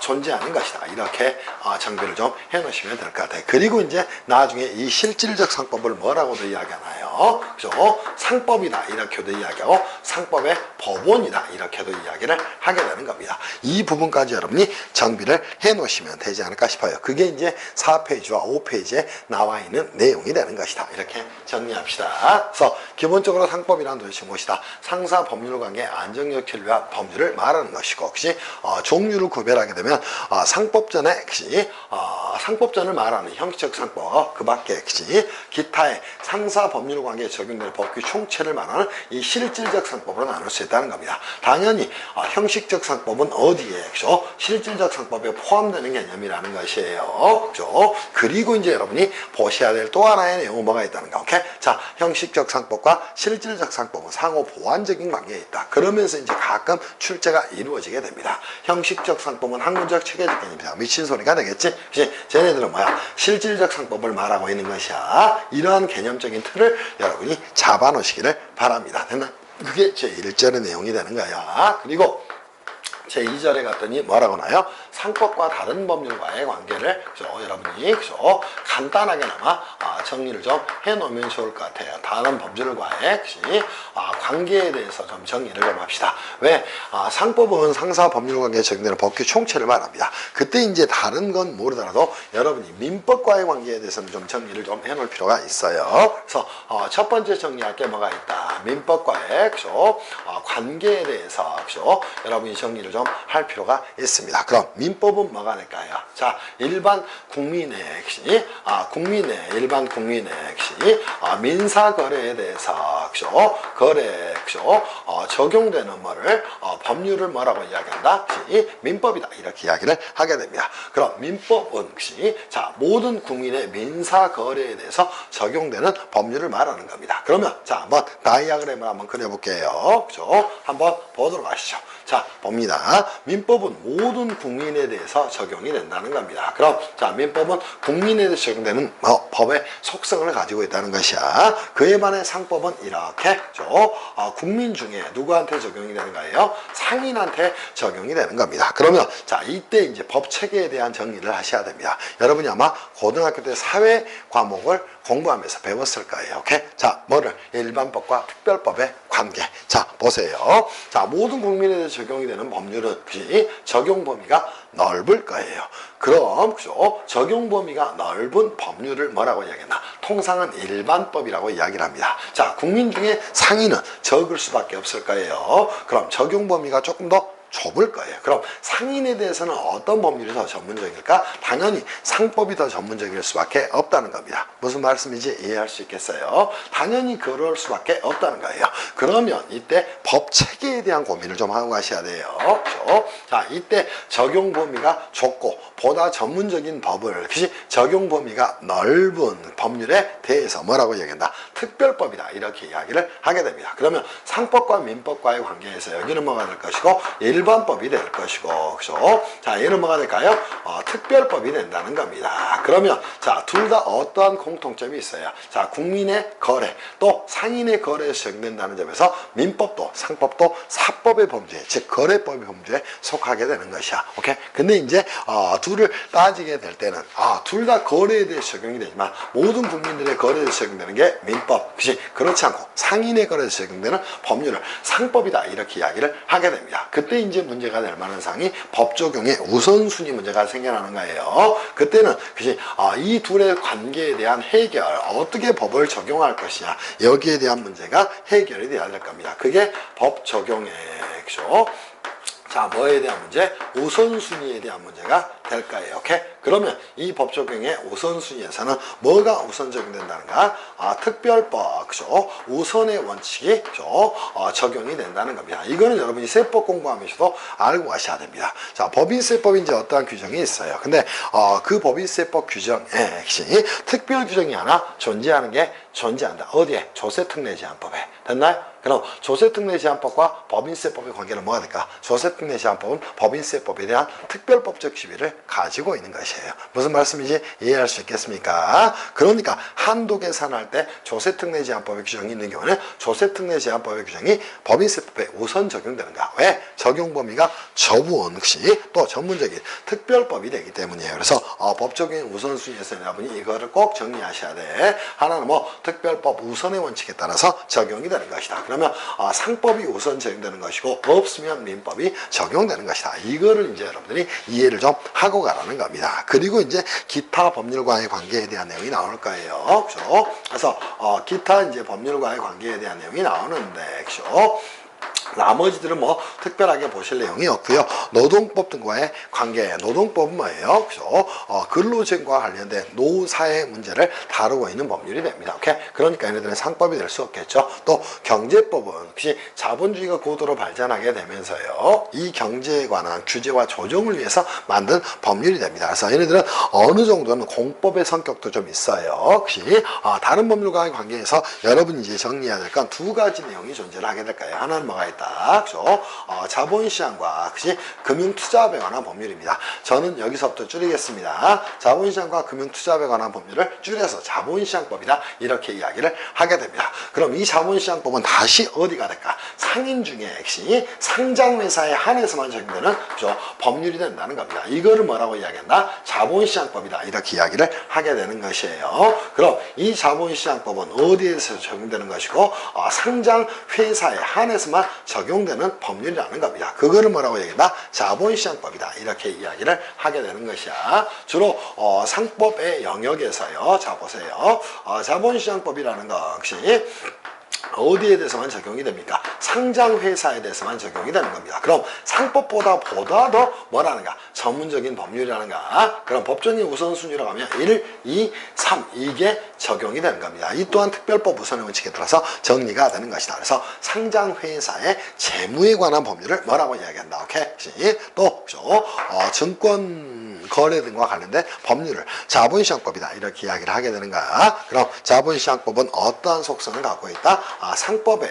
존재하는 것이다. 이렇게 정비를 좀 해 놓으시면 될 것 같아요. 그리고 이제 나중에 이 실질적 상법을 뭐라고도 이야기하나요? 그죠? 상법이다. 이렇게도 이야기하고 상법의 법원이다. 이렇게도 이야기를 하게 되는 겁니다. 이 부분까지 여러분이 정비를 해 놓으시면 되지 않을까 싶어요. 그게 이제 4페이지와 5페이지에 나와 있는 내용이 되는 것이다. 이렇게 정리합시다. 그래서 기본적으로 상법이란 도대체 무엇이다? 상사 법률 관계 안정적 권리와 법률을 말하는 것이고, 혹시 종류를 구별하게 되면 상법전에 혹시 상법전을 말하는 형식적 상법, 그 밖에 혹시 기타의 상사 법률 관계에 적용되는 법규 총체를 말하는 이 실질적 상법으로 나눌 수 있다는 겁니다. 당연히 형식적 상법은 어디에 그죠? 실질적 상법에 포함되는 개념이라는 것이에요. 그죠? 그리고 이제 여러분이 보셔야 될 또 하나의 내용은 뭐가 있다는 거. 오케이? 자, 형식적 상법과 실질적 상법은 상호 보완적인 관계에 있다. 그러면서 이제 가끔 출제가 이루어지게 됩니다. 형식적 상법은 학문적 체계적 개념이다. 미친 소리가 되겠지? 그치? 쟤네들은 뭐야? 실질적 상법을 말하고 있는 것이야. 이러한 개념적인 틀을 여러분이 잡아 놓으시기를 바랍니다. 됐나? 그게 제1절의 내용이 되는 거야. 그리고 제2절에 갔더니 뭐라고 나요? 상법과 다른 법률과의 관계를 그죠? 여러분이 그죠? 간단하게나마 정리를 좀 해놓으면 좋을 것 같아요. 다른 법률과의 관계에 대해서 좀 정리를 좀 합시다. 왜? 상법은 상사 법률 관계에 적용되는 법규 총체를 말합니다. 그때 이제 다른 건 모르더라도 여러분이 민법과의 관계에 대해서는 좀 정리를 좀 해놓을 필요가 있어요. 그래서 첫 번째 정리할 게 뭐가 있다? 민법과의 그죠? 관계에 대해서 그죠? 여러분이 정리를 좀 할 필요가 있습니다. 그럼 민법은 뭐가 될까요? 자, 일반 국민의 일반 국민의 민사 거래에 대해서 그죠? 거래 그죠? 적용되는 뭐를 법률을 뭐라고 이야기한다? 민법이다. 이렇게 이야기를 하게 됩니다. 그럼 민법은 자, 모든 국민의 민사 거래에 대해서 적용되는 법률을 말하는 겁니다. 그러면 자, 한번 다이아그램을 한번 그려볼게요. 그죠? 한번 보도록 하시죠. 자, 봅니다. 민법은 모든 국민에 대해서 적용이 된다는 겁니다. 그럼 자, 민법은 국민에 대해서 적용되는 법의 속성을 가지고 있다는 것이야. 그에 반해 상법은 이렇게 국민 중에 누구한테 적용이 되는 거예요? 상인한테 적용이 되는 겁니다. 그러면 자, 이때 이제 법 체계에 대한 정리를 하셔야 됩니다. 여러분이 아마 고등학교 때 사회 과목을 공부하면서 배웠을 거예요. 오케이? 자, 뭐를? 일반법과 특별법의 관계. 자, 보세요. 자, 모든 국민에 대해 적용이 되는 법률은 적용 범위가 넓을 거예요. 그럼 적용 범위가 넓은 법률을 뭐라고 이야기했나? 통상은 일반법이라고 이야기를 합니다. 자, 국민 중에 상인은 적을 수밖에 없을 거예요. 그럼 적용 범위가 조금 더 좁을 거예요. 그럼 상인에 대해서는 어떤 법률이 더 전문적일까? 당연히 상법이 더 전문적일 수밖에 없다는 겁니다. 무슨 말씀인지 이해할 수 있겠어요? 당연히 그럴 수밖에 없다는 거예요. 그러면 이때 법 체계에 대한 고민을 좀 하고 가셔야 돼요. 그렇죠? 자, 이때 적용 범위가 좁고 보다 전문적인 법을, 적용 범위가 넓은 법률에 대해서 뭐라고 얘기한다? 특별법이다. 이렇게 이야기를 하게 됩니다. 그러면 상법과 민법과의 관계에서 여기는 뭐가 될 것이고 일반법이 될 것이고, 그죠? 자, 얘는 뭐가 될까요? 특별법이 된다는 겁니다. 그러면 자, 둘 다 어떠한 공통점이 있어요. 자, 국민의 거래 또 상인의 거래에서 적용된다는 점에서 민법도 상법도 사법의 범죄, 즉 거래법의 범죄에 속하게 되는 것이야. 오케이? 근데 이제 둘을 따지게 될 때는 둘 다 거래에 대해서 적용이 되지만 모든 국민들의 거래에 대해서 적용되는 게 민법, 그렇지 않고 상인의 거래에 대해서 적용되는 법률을 상법이다. 이렇게 이야기를 하게 됩니다. 그때 이제 문제가 될 만한 사항이 법 적용의 우선순위 문제가 생겨나는 거예요. 그때는 이 둘의 관계에 대한 해결, 어떻게 법을 적용할 것이냐, 여기에 대한 문제가 해결이 되어야 될 겁니다. 그게 법 적용의 자, 뭐에 대한 문제? 우선순위에 대한 문제가 될 거예요. 오케이? 그러면 이 법 적용의 우선순위에서는 뭐가 우선 적용된다는가? 특별법, 우선의 원칙이 적용이 된다는 겁니다. 이거는 여러분이 세법 공부하면서도 알고 가셔야 됩니다. 자, 법인세법이 이제 어떠한 규정이 있어요. 근데 그 법인세법 규정에 특별 규정이 하나 존재한다. 어디에? 조세특례제한법에. 됐나요? 그럼 조세특례제한법과 법인세법의 관계는 뭐가 될까? 조세특례제한법은 법인세법에 대한 특별법적 지위를 가지고 있는 것이에요. 무슨 말씀인지 이해할 수 있겠습니까? 그러니까 한도 계산할 때 조세특례제한법의 규정이 있는 경우는 조세특례제한법의 규정이 법인세법에 우선 적용되는가? 왜? 적용 범위가 좁은 것이 또 전문적인 특별법이 되기 때문이에요. 그래서 법 적용 우선순위에서 여러분이 이거를 꼭 정리하셔야 돼. 하나는 특별법 우선의 원칙에 따라서 적용이 되는 것이다. 그러면 상법이 우선 적용되는 것이고 없으면 민법이 적용되는 것이다. 이거를 이제 여러분들이 이해를 좀 하고 가라는 겁니다. 그리고 이제 기타 법률과의 관계에 대한 내용이 나올 거예요. 그렇죠? 그래서 기타 이제 법률과의 관계에 대한 내용이 나오는데, 그렇죠? 나머지들은 특별하게 보실 내용이 없고요. 노동법 등과의 관계, 노동법은 뭐예요? 그죠? 근로쟁과 관련된 노사의 문제를 다루고 있는 법률이 됩니다. 오케이? 그러니까 얘네들은 상법이 될 수 없겠죠. 또 경제법은 자본주의가 고도로 발전하게 되면서요, 이 경제에 관한 규제와 조정을 위해서 만든 법률이 됩니다. 그래서 얘네들은 어느 정도는 공법의 성격도 좀 있어요. 혹시 다른 법률과의 관계에서 여러분이 이제 정리해야 될 건 두 가지 내용이 존재를 하게 될 거예요. 하나는 뭐가 있다? 그죠? 자본시장과 금융투자업에 관한 법률입니다. 저는 여기서부터 줄이겠습니다. 자본시장과 금융투자업에 관한 법률을 줄여서 자본시장법이다. 이렇게 이야기를 하게 됩니다. 그럼 이 자본시장법은 다시 어디가 될까? 상인 중에 상장회사에 한해서만 적용되는 법률이 된다는 겁니다. 이거를 뭐라고 이야기한다? 자본시장법이다. 이렇게 이야기를 하게 되는 것이에요. 그럼 이 자본시장법은 어디에서 적용되는 것이고 상장회사에 한해서만 적용되는 법률이라는 겁니다. 그거를 뭐라고 얘기한다? 자본시장법이다. 이렇게 이야기를 하게 되는 것이야. 주로 상법의 영역에서요. 자, 보세요. 자본시장법이라는 것이 어디에 대해서만 적용이 됩니까? 상장회사에 대해서만 적용이 되는 겁니다. 그럼 상법보다 더 뭐라는가? 전문적인 법률이라는가? 그럼 법정의 우선순위라고 하면 1, 2, 3 이게 적용이 되는 겁니다. 이 또한 특별법 우선의 원칙에 따라서 정리가 되는 것이다. 그래서 상장회사의 재무에 관한 법률을 뭐라고 이야기한다. 오케이? 또 증권 거래 등과 관련된 법률을 자본시장법이다. 이렇게 이야기를 하게 되는 거야. 그럼 자본시장법은 어떠한 속성을 갖고 있다? 상법에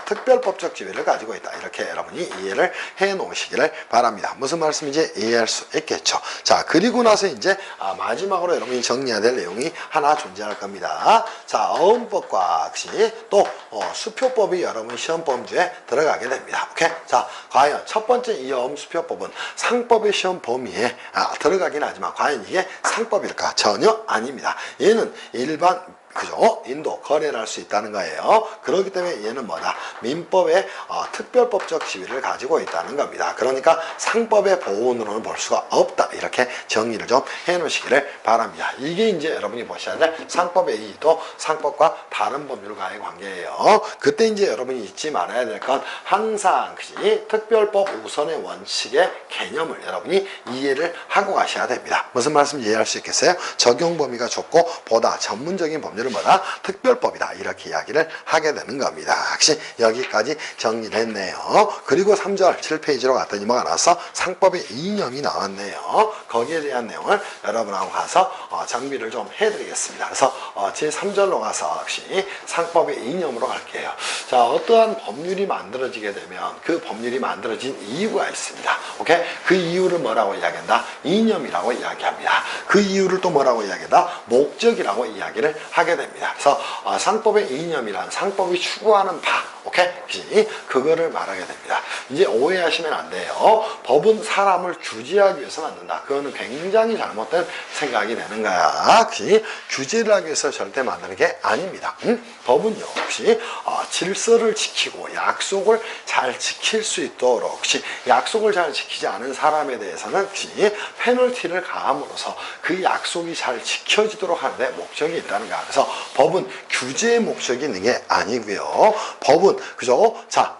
특별법적 지위를 가지고 있다. 이렇게 여러분이 이해를 해 놓으시기를 바랍니다. 무슨 말씀인지 이해할 수 있겠죠. 자, 그리고 나서 이제 마지막으로 여러분이 정리해야 될 내용이 하나 존재할 겁니다. 자, 어음법과 역시 또 수표법이 여러분 시험 범주에 들어가게 됩니다. 오케이? 자, 과연 첫 번째 이 어음수표법은 상법의 시험 범위에 들어가긴 하지만 과연 이게 상법일까? 전혀 아닙니다. 얘는 일반 그죠? 인도 거래를 할 수 있다는 거예요. 그렇기 때문에 얘는 뭐다? 민법의 특별법적 지위를 가지고 있다는 겁니다. 그러니까 상법의 보호원으로는 볼 수가 없다. 이렇게 정리를 좀 해놓으시기를 바랍니다. 이게 이제 여러분이 보셔야 될 상법의 이의도 상법과 다른 법률과의 관계예요. 그때 이제 여러분이 잊지 말아야 될 건 항상 특별법 우선의 원칙의 개념을 여러분이 이해를 하고 가셔야 됩니다. 무슨 말씀 이해할 수 있겠어요? 적용 범위가 좁고 보다 전문적인 법률을 뭐다? 특별법이다. 이렇게 이야기를 하게 되는 겁니다. 역시 여기까지 정리를 했네요. 그리고 3절 7페이지로 갔더니 뭐가 나와서 상법의 이념이 나왔네요. 거기에 대한 내용을 여러분하고 가서 정비를 좀 해드리겠습니다. 그래서 제3절로 가서 역시 상법의 이념으로 갈게요. 자, 어떠한 법률이 만들어지게 되면 그 법률이 만들어진 이유가 있습니다. 오케이? 그 이유를 뭐라고 이야기한다? 이념이라고 이야기합니다. 그 이유를 또 뭐라고 이야기한다? 목적이라고 이야기를 하게 됩니다. 그래서 상법의 이념이란 상법이 추구하는 바, 오케이? 그거를 말하게 됩니다. 이제 오해하시면 안 돼요. 법은 사람을 규제하기 위해서 만든다. 그거는 굉장히 잘못된 생각이 되는 거야. 그치? 규제를 하기 위해서 절대 만드는 게 아닙니다. 법은요, 혹시 질서를 지키고 약속을 잘 지킬 수 있도록 혹시 약속을 잘 지키지 않은 사람에 대해서는 혹시 페널티를 가함으로써 그 약속이 잘 지켜지도록 하는데 목적이 있다는 거야. 그래서 법은 규제의 목적이 있는 게 아니고요. 법은 그죠? 자,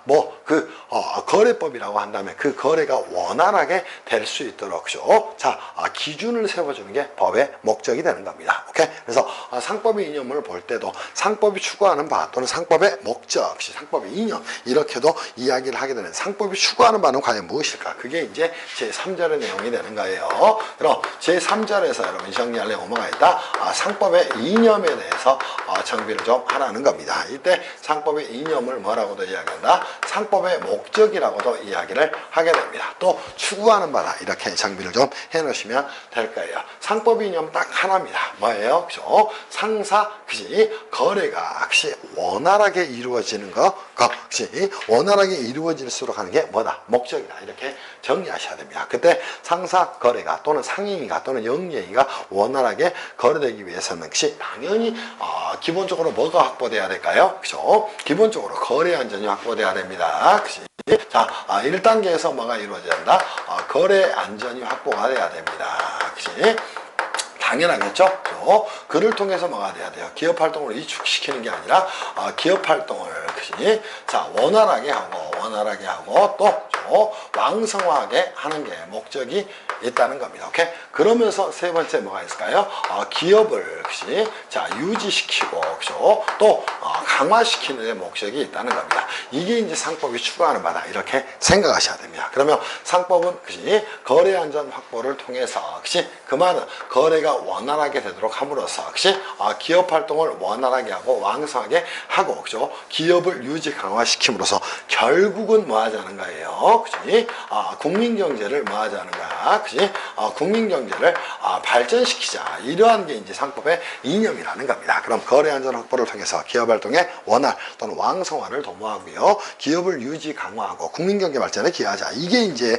거래법이라고 한다면 그 거래가 원활하게 될 수 있도록 그죠? 자, 기준을 세워주는 게 법의 목적이 되는 겁니다. 오케이? 그래서 상법의 이념을 볼 때도 상법이 추구하는 바 또는 상법의 목적, 상법의 이념 이렇게도 이야기를 하게 되는 상법이 추구하는 바는 과연 무엇일까? 그게 이제 제3절의 내용이 되는 거예요. 그럼 제3절에서 여러분 정리할 내용 뭐가 있다? 상법의 이념에 대해서 정비를 좀 하라는 겁니다. 이때 상법의 이념을 뭐라고도 이야기한다? 상법의 목적이라고도 이야기를 하게 됩니다. 또 추구하는 바다 이렇게 정비를 좀 해놓으시면 될 거예요. 상법의 이념 딱 하나입니다. 뭐예요? 그죠? 상사, 그지? 거래가 혹시 원활하게 이루어지는 거, 혹시 원활하게 이루어질수록 하는 게 뭐다? 목적이다. 이렇게 정리하셔야 됩니다. 그때 상사 거래가 또는 상행위가 또는 영리행위가 원활하게 거래되기 위해서는 혹시 당연히 기본적으로 뭐가 확보돼야 될까요? 그죠? 기본적으로 거래 안전이 확보돼야 됩니다. 그치? 자, 1단계에서 뭐가 이루어져야 된다? 거래 안전이 확보가 돼야 됩니다. 그치? 당연하겠죠? 그를 통해서 뭐가 돼야 돼요? 기업 활동을 위축시키는 게 아니라 기업 활동을 그치? 자, 원활하게 하고 또 왕성하게 하는 게 목적이 있다는 겁니다. 오케이? 그러면서 세 번째 뭐가 있을까요? 기업을 그치? 자, 유지시키고 그죠? 또 강화시키는 데 목적이 있다는 겁니다. 이게 이제 상법이 추구하는 바다. 이렇게 생각하셔야 됩니다. 그러면 상법은 그치? 거래 안전 확보를 통해서 그치? 그 말은 거래가 원활하게 되도록 함으로써 그치? 기업 활동을 원활하게 하고 왕성하게 하고 그죠? 기업을 유지 강화시킴으로써 결국은 뭐 하자는 거예요? 그치? 국민 경제를 뭐 하자는 거야? 그치? 국민 경제를 발전시키자. 이러한 게 이제 상법의 이념이라는 겁니다. 그럼 거래 안전 확보를 통해서 기업 활동의 원활 또는 왕성화를 도모하고요. 기업을 유지 강화하고 국민 경제 발전에 기여하자. 이게 이제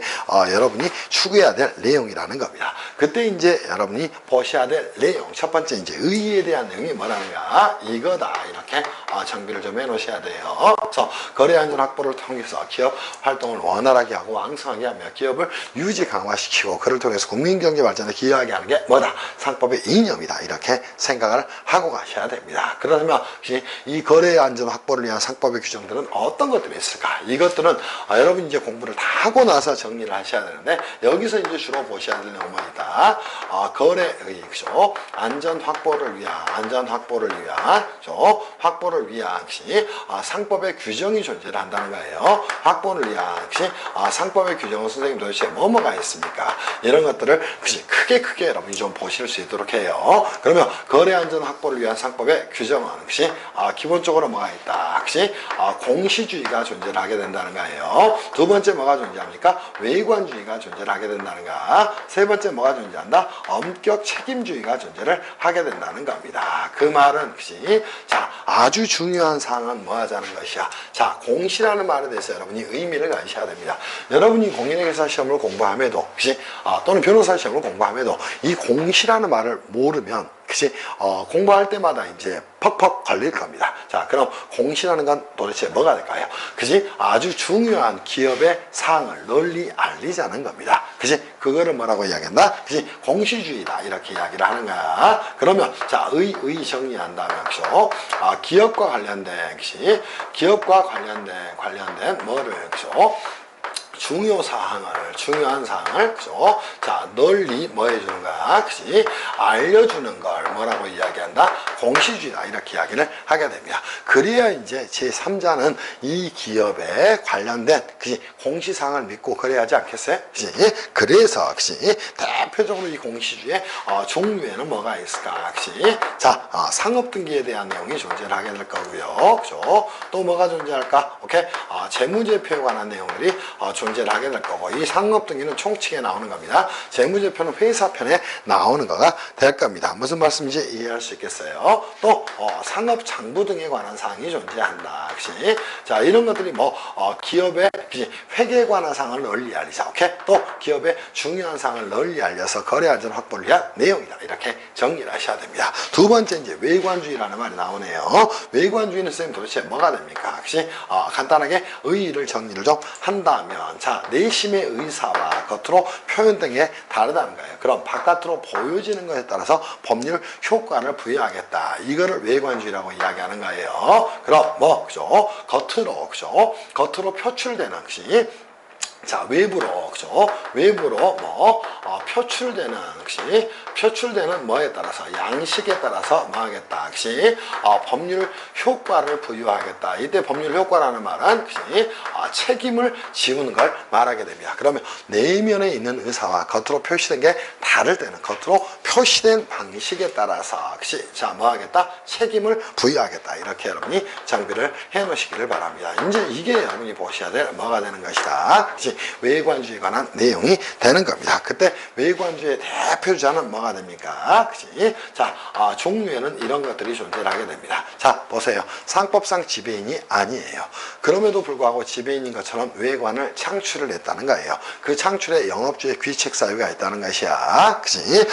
여러분이 추구해야 될 내용이라는 겁니다. 그때 이제 여러분이 보셔야 될 내용 첫 번째 이제 의의에 대한 내용이 뭐라는가 이거다. 이렇게 정비를 좀 해놓으셔야 돼요. 그래서 거래 안전 확보를 통해서 기업 활동을 원활하게 하고 왕성하게 하며 기업을 유지 강화시키고 그를 통해서 국민 경제 발전에 기여하게 하는 게 뭐다? 상법의 이념이다. 이렇게 생각을 하고 가셔야 됩니다. 그러면 이 거래 안전 확보를 위한 상법의 규정들은 어떤 것들이 있을까? 이것들은 여러분 이제 공부를 다 하고 나서 정리를 하셔야 되는데 여기서 이제 주로 보셔야 되는 내용만 있다. 거래 그죠? 안전 확보를 위한 확보를 위한 역시 상법의 규정이 존재를 한다는 거예요. 확보를 위한 역시 상법의 규정은 선생님 도대체 뭐가 있습니까? 이런 것들을 크게 여러분이 좀 보실 수 있도록 해요. 그러면 거래 안전 확보를 위한 상법의 규정은 역시 기본적으로 뭐가 있다? 역시 공시주의가 존재를 하게 된다는 거예요. 두 번째 뭐가 존재합니까? 외관주의가 존재를 하게 된다는 거. 세 번째 뭐가 존재한다? 엄격 책임주의가 존재를 하게 된다는 겁니다. 그 말은 역시 자 아주 중요한 사항은 뭐 하자는 것이야. 자 공시라는 말에 대해서 여러분이 의미를 가지셔야 됩니다. 여러분이 공인회계사 시험을 공부함에도 혹시 또는 변호사 시험을 공부함에도 이 공시라는 말을 모르면 그치? 공부할 때마다 이제 퍽퍽 걸릴 겁니다. 자, 그럼 공시라는 건 도대체 뭐가 될까요? 그치? 아주 중요한 기업의 사항을 널리 알리자는 겁니다. 그치? 그거를 뭐라고 이야기한다? 그치? 공시주의다. 이렇게 이야기를 하는 거야. 그러면, 자, 의 정리한다면, 그죠? 기업과 관련된, 그치? 기업과 관련된 뭐를, 그죠? 중요한 사항을, 그죠? 자, 널리 뭐 해주는 거야? 그치? 알려주는 걸 뭐라고 이야기한다? 공시주의다. 이렇게 이야기를 하게 됩니다. 그래야 이제 제3자는 이 기업에 관련된, 그치? 공시사항을 믿고 그래야 하지 않겠어요? 그치? 그래서, 그치? 대표적으로 이 공시주의의 종류에는 뭐가 있을까? 그치? 자, 상업등기에 대한 내용이 존재를 하게 될 거고요. 그죠? 또 뭐가 존재할까? 오케이? 재무제표에 관한 내용들이 존재를 하게 될 거고, 이 상업등기는 총칙에 나오는 겁니다. 재무제표는 회사편에 나오는 거가 될 겁니다. 무슨 말씀인지 이해할 수 있겠어요? 또 상업장부 등에 관한 사항이 존재한다. 그치? 자, 이런 것들이 기업의 회계에 관한 사항을 널리 알리자. 오케이? 또 기업의 중요한 사항을 널리 알려서 거래안전 확보를 위한 내용이다. 이렇게 정리를 하셔야 됩니다. 두 번째 이제 외관주의라는 말이 나오네요. 외관주의는 선생님 도대체 뭐가 됩니까? 그치? 간단하게 의의를 정리를 좀 한다면, 자, 내심의 의사와 겉으로 표현된 게 다르다는 거예요. 그럼 바깥으로 보여지는 것에 따라서 법률 효과를 부여하겠다. 이거를 외관주의라고 이야기하는 거예요. 그럼 그죠? 겉으로 표출되는 것이, 자, 외부로, 그죠? 외부로 표출되는, 그치? 표출되는 뭐에 따라서, 양식에 따라서 뭐 하겠다, 그치? 법률 효과를 부여하겠다. 이때 법률 효과라는 말은, 그치? 책임을 지우는 걸 말하게 됩니다. 그러면 내면에 있는 의사와 겉으로 표시된 게 다를 때는 겉으로 표시된 방식에 따라서, 그치? 자, 뭐 하겠다? 책임을 부여하겠다. 이렇게 여러분이 장비를 해 놓으시기를 바랍니다. 이제 이게 여러분이 보셔야 될 뭐가 되는 것이다. 그치? 외관주의에 관한 내용이 되는 겁니다. 그때 외관주의의 대표주자는 뭐가 됩니까? 그치? 자, 종류에는 이런 것들이 존재하게 됩니다. 자, 보세요. 상법상 지배인이 아니에요. 그럼에도 불구하고 지배인인 것처럼 외관을 창출을 했다는 거예요. 그 창출에 영업주의 귀책 사유가 있다는 것이야. 그치?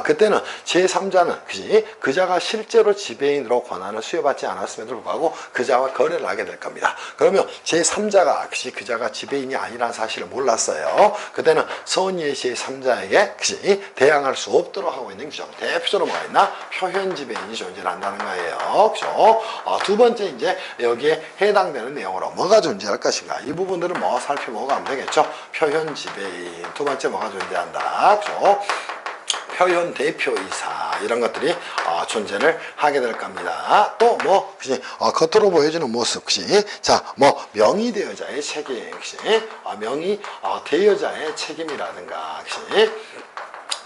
그때는 제3자는, 그치? 그자가 실제로 지배인으로 권한을 수여받지 않았음에도 불구하고 그자와 거래를 하게 될 겁니다. 그러면 제3자가, 그치? 그자가 지배인이 아니라는 사실을 몰랐어요. 그때는 선의의 제3자에게, 그치? 대항할 수 없도록 하고 있는 규정. 대표적으로 뭐가 있나? 표현 지배인이 존재한다는 거예요. 그죠? 두 번째, 이제 여기에 해당되는 내용으로 뭐가 존재할 것인가? 이 부분들은 살펴보고 가면 되겠죠? 표현 지배인. 두 번째 뭐가 존재한다. 그죠? 표현 대표이사, 이런 것들이 존재를 하게 될 겁니다. 또 그치? 겉으로 보여지는 모습, 그치? 자, 명의 대여자의 책임, 그치? 명의 대여자의 책임이라든가, 그치?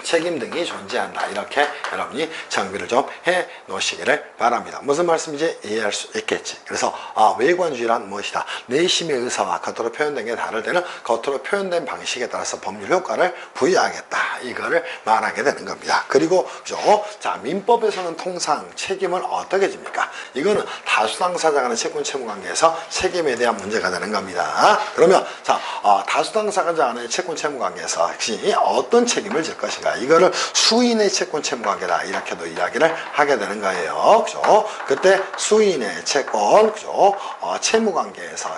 책임 등이 존재한다. 이렇게 여러분이 정비를 좀 해 놓으시기를 바랍니다. 무슨 말씀인지 이해할 수 있겠지. 그래서 외관주의란 무엇이다? 내심의 의사와 겉으로 표현된 게 다를 때는 겉으로 표현된 방식에 따라서 법률 효과를 부여하겠다. 이거를 말하게 되는 겁니다. 그리고 그죠? 자, 민법에서는 통상 책임을 어떻게 집니까? 이거는 다수 당사자 간의 채권 채무 관계에서 책임에 대한 문제가 되는 겁니다. 그러면 자, 다수 당사자 간의 채권 채무 관계에서 혹시 어떤 책임을 질 것인가? 이거를 수인의 채권 채무 관계다. 이렇게도 이야기를 하게 되는 거예요. 그죠? 그때 수인의 채권, 그죠? 채무 관계에서,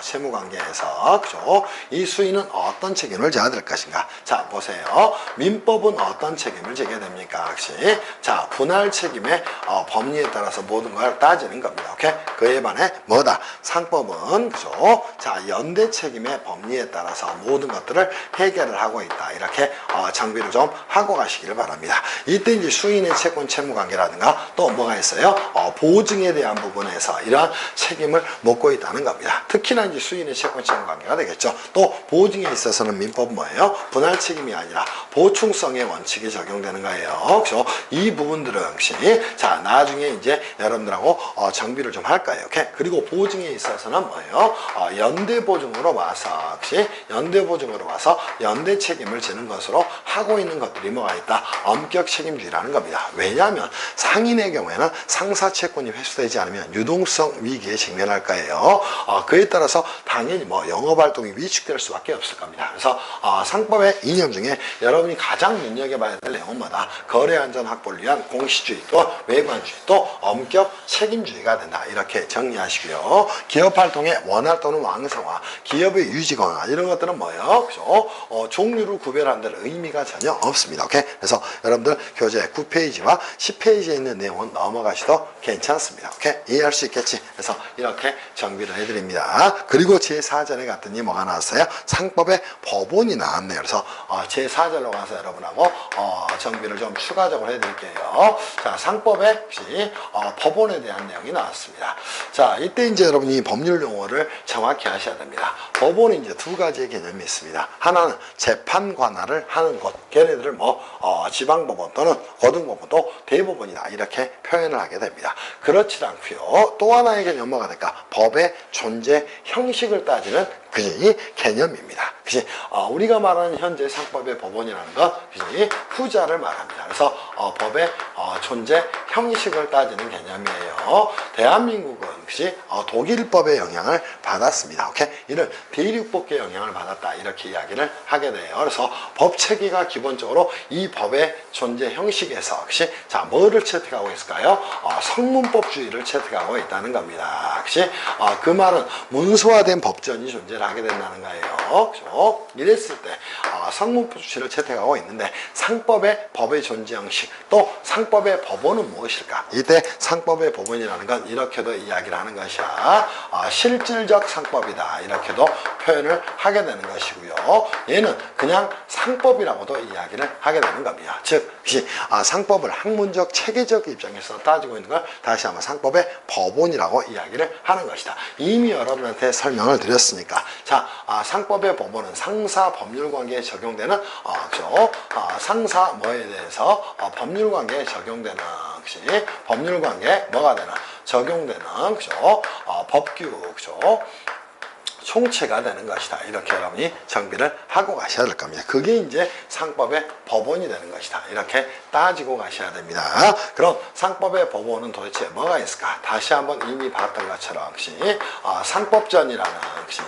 그죠? 이 수인은 어떤 책임을 져야 될 것인가? 자, 보세요. 민법은 어떤 책임을 지게 됩니까? 혹시? 자, 분할 책임의 법리에 따라서 모든 걸 따지는 겁니다. 오케이? 그에 반해 뭐다? 상법은, 그죠? 자, 연대 책임의 법리에 따라서 모든 것들을 해결을 하고 있다. 이렇게 정비를 좀 하고 가시길 바랍니다. 이때 이제 수인의 채권 채무 관계라든가 또 뭐가 있어요? 보증에 대한 부분에서 이러한 책임을 묻고 있다는 겁니다. 특히나 이제 수인의 채권 채무 관계가 되겠죠. 또 보증에 있어서는 민법은 뭐예요? 분할 책임이 아니라 보충성의 원칙이 적용되는 거예요. 그렇죠? 이 부분들은 역시 자 나중에 이제 여러분들하고 정비를 좀 할 거예요. 오케이? 그리고 보증에 있어서는 뭐예요? 연대 보증으로 와서 역시 연대 보증으로 와서 연대 책임을 지는 것으로 하고 있는 것들이 뭐가 있다? 엄격 책임주의라는 겁니다. 왜냐하면 상인의 경우에는 상사 채권이 회수되지 않으면 유동성 위기에 직면할 거예요. 그에 따라서 당연히 뭐 영업 활동이 위축될 수밖에 없을 겁니다. 그래서 상법의 이념 중에 여러분이 가장 눈여겨봐야 될 내용은 뭐다? 거래 안전 확보를 위한 공시주의 또 외관주의 또 엄격 책임주의가 된다. 이렇게 정리하시고요. 기업 활동의 원활 또는 왕성화, 기업의 유지 강화 이런 것들은 뭐예요? 그죠? 종류를 구별하는 데는 의미가 전혀 없습니다. 오케이? 그래서 여러분들 교재 9페이지와 10페이지에 있는 내용은 넘어가셔도 괜찮습니다. 오케이? 이해할 수 있겠지? 그래서 이렇게 정비를 해드립니다. 그리고 제4절에 갔더니 뭐가 나왔어요? 상법의 법원이 나왔네요. 그래서 제4절로 가서 여러분하고 정비를 좀 추가적으로 해드릴게요. 자, 상법에 혹시 법원에 대한 내용이 나왔습니다. 자, 이때 이제 여러분이 법률 용어를 정확히 하셔야 됩니다. 법원은 이제 두 가지의 개념이 있습니다. 하나는 재판 관할을 하는 곳, 걔네들을 지방법원 또는 고등법원 또 대법원이다 이렇게 표현을 하게 됩니다. 그렇지 않고요. 또 하나의 개념 뭐가 될까? 법의 존재 형식을 따지는 그지 개념입니다. 그지 우리가 말하는 현재 상법의 법원이라는 건 그지 후자를 말합니다. 그래서 법의 존재 형식을 따지는 개념이에요. 대한민국은 그지 독일법의 영향을 받았습니다. 오케이? 이를 대륙법계 영향을 받았다 이렇게 이야기를 하게 돼요. 그래서 법 체계가 기본적으로 이 법의 존재 형식에서 그지 자 뭐를 채택하고 있을까요? 성문법주의를 채택하고 있다는 겁니다. 그지 그 말은 문서화된 법전이 존재 하게 된다는 거예요. 그렇죠? 이랬을 때 성문법주의를 채택하고 있는데 상법의 법의 존재 형식 또 상법의 법원은 무엇일까? 이때 상법의 법원이라는 건 이렇게도 이야기를 하는 것이야. 실질적 상법이다 이렇게도 표현을 하게 되는 것이고요. 얘는 그냥 상법이라고도 이야기를 하게 되는 겁니다. 즉 상법을 학문적 체계적 입장에서 따지고 있는 걸 다시 한번 상법의 법원이라고 이야기를 하는 것이다. 이미 여러분한테 설명을 드렸으니까 자 상법의 법원은 상사 법률관계에 적용되는 그죠? 상사 뭐에 대해서 법률관계에 적용되는 법률관계에 뭐가 되는 적용되는 그죠? 법규 그죠? 총체가 되는 것이다. 이렇게 여러분이 정비를 하고 가셔야 될 겁니다. 그게 이제 상법의 법원이 되는 것이다. 이렇게 따지고 가셔야 됩니다. 그럼 상법의 법원은 도대체 뭐가 있을까? 다시 한번 이미 봤던 것처럼 혹시 상법전이라는 혹시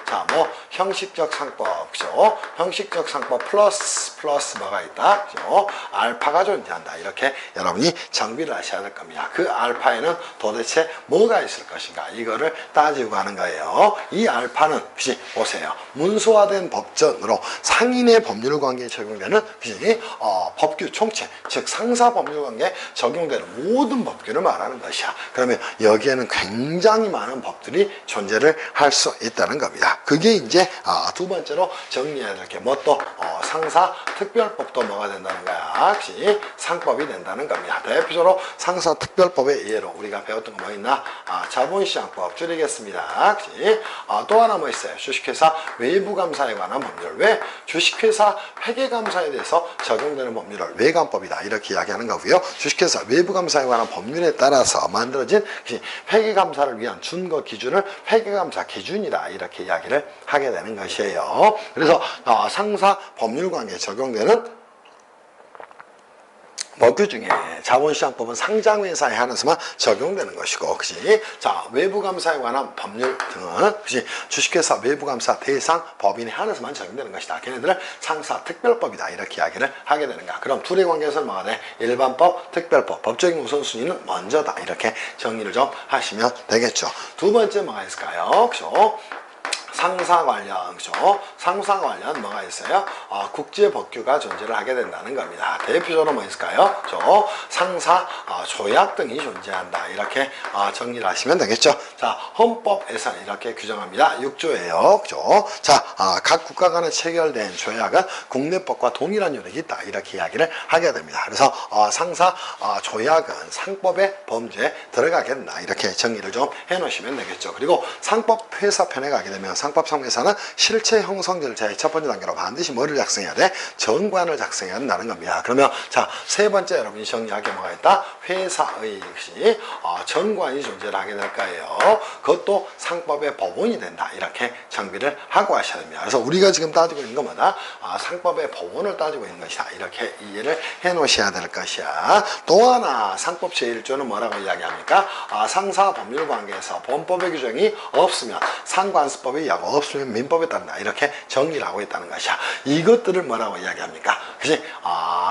자뭐 형식적 상법 그죠? 형식적 상법 플러스 뭐가 있다? 그죠? 알파가 존재한다. 이렇게 여러분이 정비를 하셔야 될 겁니다. 그 알파에는 도대체 뭐가 있을 것인가? 이거를 따지고 가는 거예요. 이 알파는 혹시 보세요. 문서화된 법전으로 상인의 법률관계에 적용되는 법규 총체, 즉 상사 법률관계에 적용되는 모든 법규를 말하는 것이야. 그러면 여기에는 굉장히 많은 법들이 존재를 할 수 있다는 겁니다. 그게 이제 두 번째로 정리해야 될 게 뭐 또 상사 특별법도 뭐가 된다는 거야. 혹시 상법이 된다는 겁니다. 대표적으로 상사 특별법의 예로 우리가 배웠던 거 뭐 있나? 자본시장법 줄이겠습니다. 혹시 또 하나 뭐 있어요? 주식회사 외부감사에 관한 법률. 왜? 주식회사 회계감사에 대해서 적용되는 법률을 외감법이다. 이렇게 이야기하는 거고요. 주식회사 외부감사에 관한 법률에 따라서 만들어진 회계감사를 위한 준거 기준을 회계감사 기준이다. 이렇게 이야기를 하게 되는 것이에요. 그래서 상사 법률관계에 적용되는 법규 중에 자본시장법은 상장회사에 한해서만 적용되는 것이고, 그지? 자, 외부감사에 관한 법률 등은, 그지? 주식회사 외부감사 대상 법인에 한해서만 적용되는 것이다. 걔네들은 상사특별법이다. 이렇게 이야기를 하게 되는가. 그럼 둘의 관계에서는 뭐가 돼? 일반법, 특별법, 법적인 우선순위는 먼저다. 이렇게 정리를 좀 하시면 되겠죠. 두 번째 뭐가 있을까요? 그죠? 상사 관련, 그죠? 상사 관련 뭐가 있어요? 국제 법규가 존재를 하게 된다는 겁니다. 대표적으로 뭐 있을까요? 상사 조약 등이 존재한다. 이렇게 정리를 하시면 되겠죠. 자, 헌법에서는 이렇게 규정합니다. 6조예요. 그죠? 자, 각 국가 간에 체결된 조약은 국내법과 동일한 효력이 있다. 이렇게 이야기를 하게 됩니다. 그래서 상사 조약은 상법의 범주에 들어가게 된다. 이렇게 정리를 좀 해놓으시면 되겠죠. 그리고 상법 회사편에 가게 되면 상법 상에서는 실체 형성 절차의 첫 번째 단계로 반드시 뭐를 작성해야 돼? 정관을 작성해야 된다는 겁니다. 그러면 자, 세 번째 여러분이 정리할 게 뭐가 있다? 회사의 역시 정관이 존재를 하게 될 거예요. 그것도 상법의 법원이 된다. 이렇게 정비를 하고 하셔야 됩니다. 그래서 우리가 지금 따지고 있는 건 뭐다? 상법의 법원을 따지고 있는 것이다. 이렇게 이해를 해 놓으셔야 될 것이야. 또 하나 상법 제1조는 뭐라고 이야기합니까? 상사 법률 관계에서 본법의 규정이 없으면 상관습법의 약오 없으면 민법에 따른다. 이렇게 정리를 하고 있다는 것이야. 이것들을 뭐라고 이야기합니까? 그치?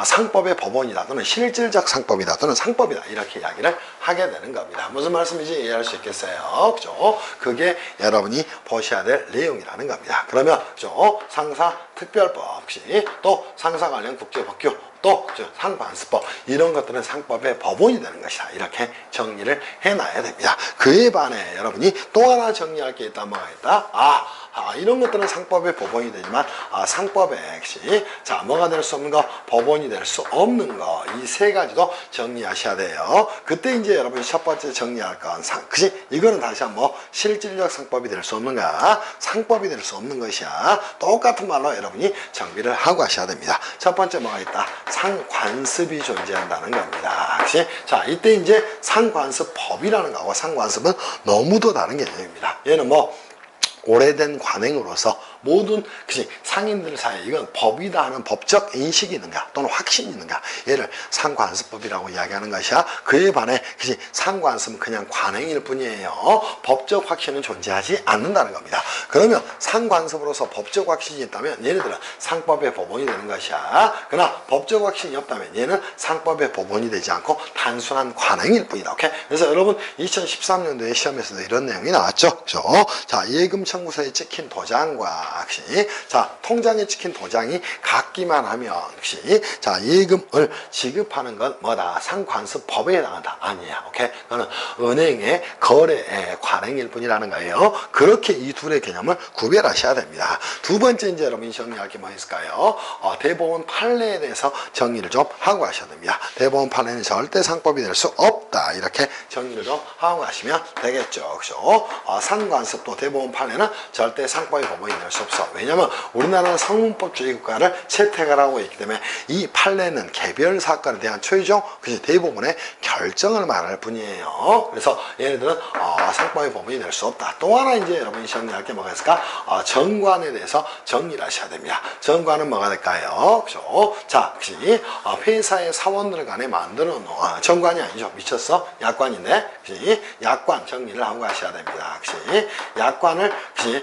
상법의 법원이다 또는 실질적 상법이다 또는 상법이다. 이렇게 이야기를 하게 되는 겁니다. 무슨 말씀인지 이해할 수 있겠어요? 그죠? 그게 여러분이 보셔야 될 내용이라는 겁니다. 그러면 그죠? 상사 특별법 혹시 또 상사 관련 국제법규 또 상관습법 이런 것들은 상법의 법원이 되는 것이다. 이렇게 정리를 해놔야 됩니다. 그에 반해 여러분이 또 하나 정리할 게 있다. 뭐가 있다? 이런 것들은 상법의 법원이 되지만 상법의 역시 자 뭐가 될 수 없는 거 법원이 될 수 없는 거 이 세 가지도 정리하셔야 돼요. 그때 이제 여러분이 첫 번째 정리할 건 그치? 이거는 다시 한번 실질적 상법이 될 수 없는가 상법이 될 수 없는 것이야. 똑같은 말로 여러분이 정비를 하고 하셔야 됩니다. 첫 번째 뭐가 있다? 상관습이 존재한다는 겁니다. 그치? 자 이때 이제 상관습법이라는 거하고 상관습은 너무도 다른 개념입니다. 얘는 뭐 오래된 관행으로서 모든 상인들 사이에 이건 법이다 하는 법적 인식이 있는가 또는 확신이 있는가 얘를 상관습법이라고 이야기하는 것이야. 그에 반해 상관습은 그냥 관행일 뿐이에요. 법적 확신은 존재하지 않는다는 겁니다. 그러면 상관습으로서 법적 확신이 있다면 얘네들은 상법의 법원이 되는 것이야. 그러나 법적 확신이 없다면 얘는 상법의 법원이 되지 않고 단순한 관행일 뿐이다. 오케이? 그래서 여러분 2013년도에 시험에서도 이런 내용이 나왔죠. 그죠? 자, 예금 청구서에 찍힌 도장과 자 통장에 찍힌 도장이 같기만 하면 역시 자 예금을 지급하는 건 뭐다? 상관습법에 해당한다. 아니야. 오케이? 그거는 은행의 거래 관행일 뿐이라는 거예요. 그렇게 이 둘의 개념을 구별하셔야 됩니다. 두 번째 이제 여러분이 정리할 게 뭐 있을까요? 대법원 판례에 대해서 정리를 좀 하고 하셔야 됩니다. 대법원 판례는 절대 상법이 될 수 없다. 이렇게 정리를 좀 하고 가시면 되겠죠. 그죠? 상관습도 대법원 판례는 절대 상법의 법원이 될 수 없어. 왜냐면 우리나라는 성문법주의 국가를 채택을 하고 있기 때문에 이 판례는 개별 사건에 대한 최종 대부분의 결정을 말할 뿐이에요. 그래서 얘네들은 상법의 법원이 될 수 없다. 또 하나 이제 여러분이 정리할 게 뭐가 있을까? 정관에 대해서 정리를 하셔야 됩니다. 정관은 뭐가 될까요? 그죠? 자, 혹시 회사의 사원들 간에 만들어 놓은 정관이 아니죠. 미쳤어? 약관인데 혹시 약관 정리를 하고 가셔야 됩니다. 혹시 약관을 혹시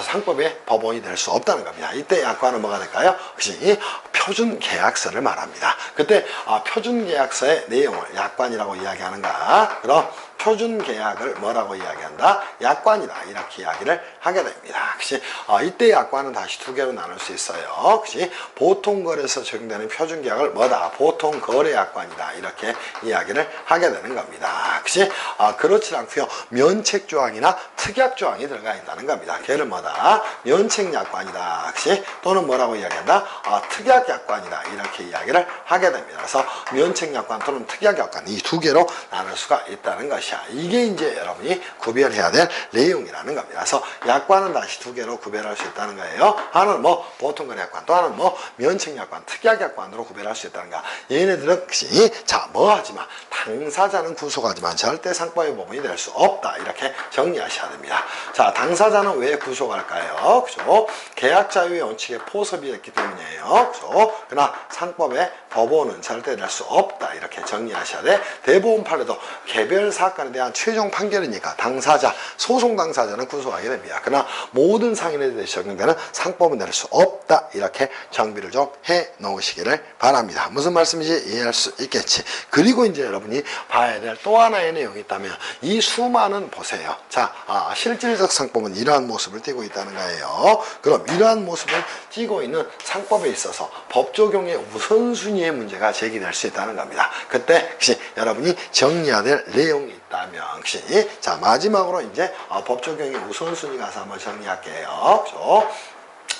상법의 법원이 될 수 없다는 겁니다. 이때 약관은 뭐가 될까요? 혹시 표준 계약서를 말합니다. 그때 표준 계약서의 내용을 약관이라고 이야기하는가? 그럼 표준 계약을 뭐라고 이야기한다? 약관이다. 이렇게 이야기를 하게 됩니다. 혹시 이때 약관은 다시 두 개로 나눌 수 있어요. 혹시 보통거래에서 적용되는 표준 계약을 뭐다? 보통거래 약관이다. 이렇게 이야기를 하게 되는 겁니다. 혹시 그렇지 않고요. 면책 조항이나 특약 조항이 들어가 있다는 겁니다. 걔를 뭐다? 면책 약관이다. 혹시 또는 뭐라고 이야기한다? 특약 약관이다. 이렇게 이야기를 하게 됩니다. 그래서 면책 약관 또는 특약 약관 이 두 개로 나눌 수가 있다는 것이 이게 이제 여러분이 구별해야 될 내용이라는 겁니다. 그래서 약관은 다시 두 개로 구별할 수 있다는 거예요. 하나는 뭐 보통거래 약관, 또 하나는 뭐 면책 약관, 특약 약관으로 구별할 수 있다는 거. 얘네들은 혹시 하지만 당사자는 구속하지만 절대 상법의 법원이 될 수 없다. 이렇게 정리하셔야 됩니다. 자, 당사자는 왜 구속할까요? 그죠? 계약 자유의 원칙에 포섭이 됐기 때문이에요. 그죠? 그러나 상법의 법원은 절대 될 수 없다. 이렇게 정리하셔야 돼. 대법원 판례도 개별 사건에 사안에 대한 최종 판결이니까 당사자, 소송 당사자는 구속하게 됩니다. 그러나 모든 상인에 대해 적용되는 상법은 내릴 수 없다. 이렇게 정비를 좀 해 놓으시기를 바랍니다. 무슨 말씀인지 이해할 수 있겠지. 그리고 이제 여러분이 봐야 될 또 하나의 내용이 있다면 이 수많은 보세요. 자, 실질적 상법은 이러한 모습을 띠고 있다는 거예요. 그럼 이러한 모습을 띠고 있는 상법에 있어서 법 적용의 우선순위의 문제가 제기될 수 있다는 겁니다. 그때 혹시 여러분이 정리해야 될 내용이 있다면 혹시 자 마지막으로 이제 법 적용의 우선순위 가서 한번 정리할게요. 그렇죠?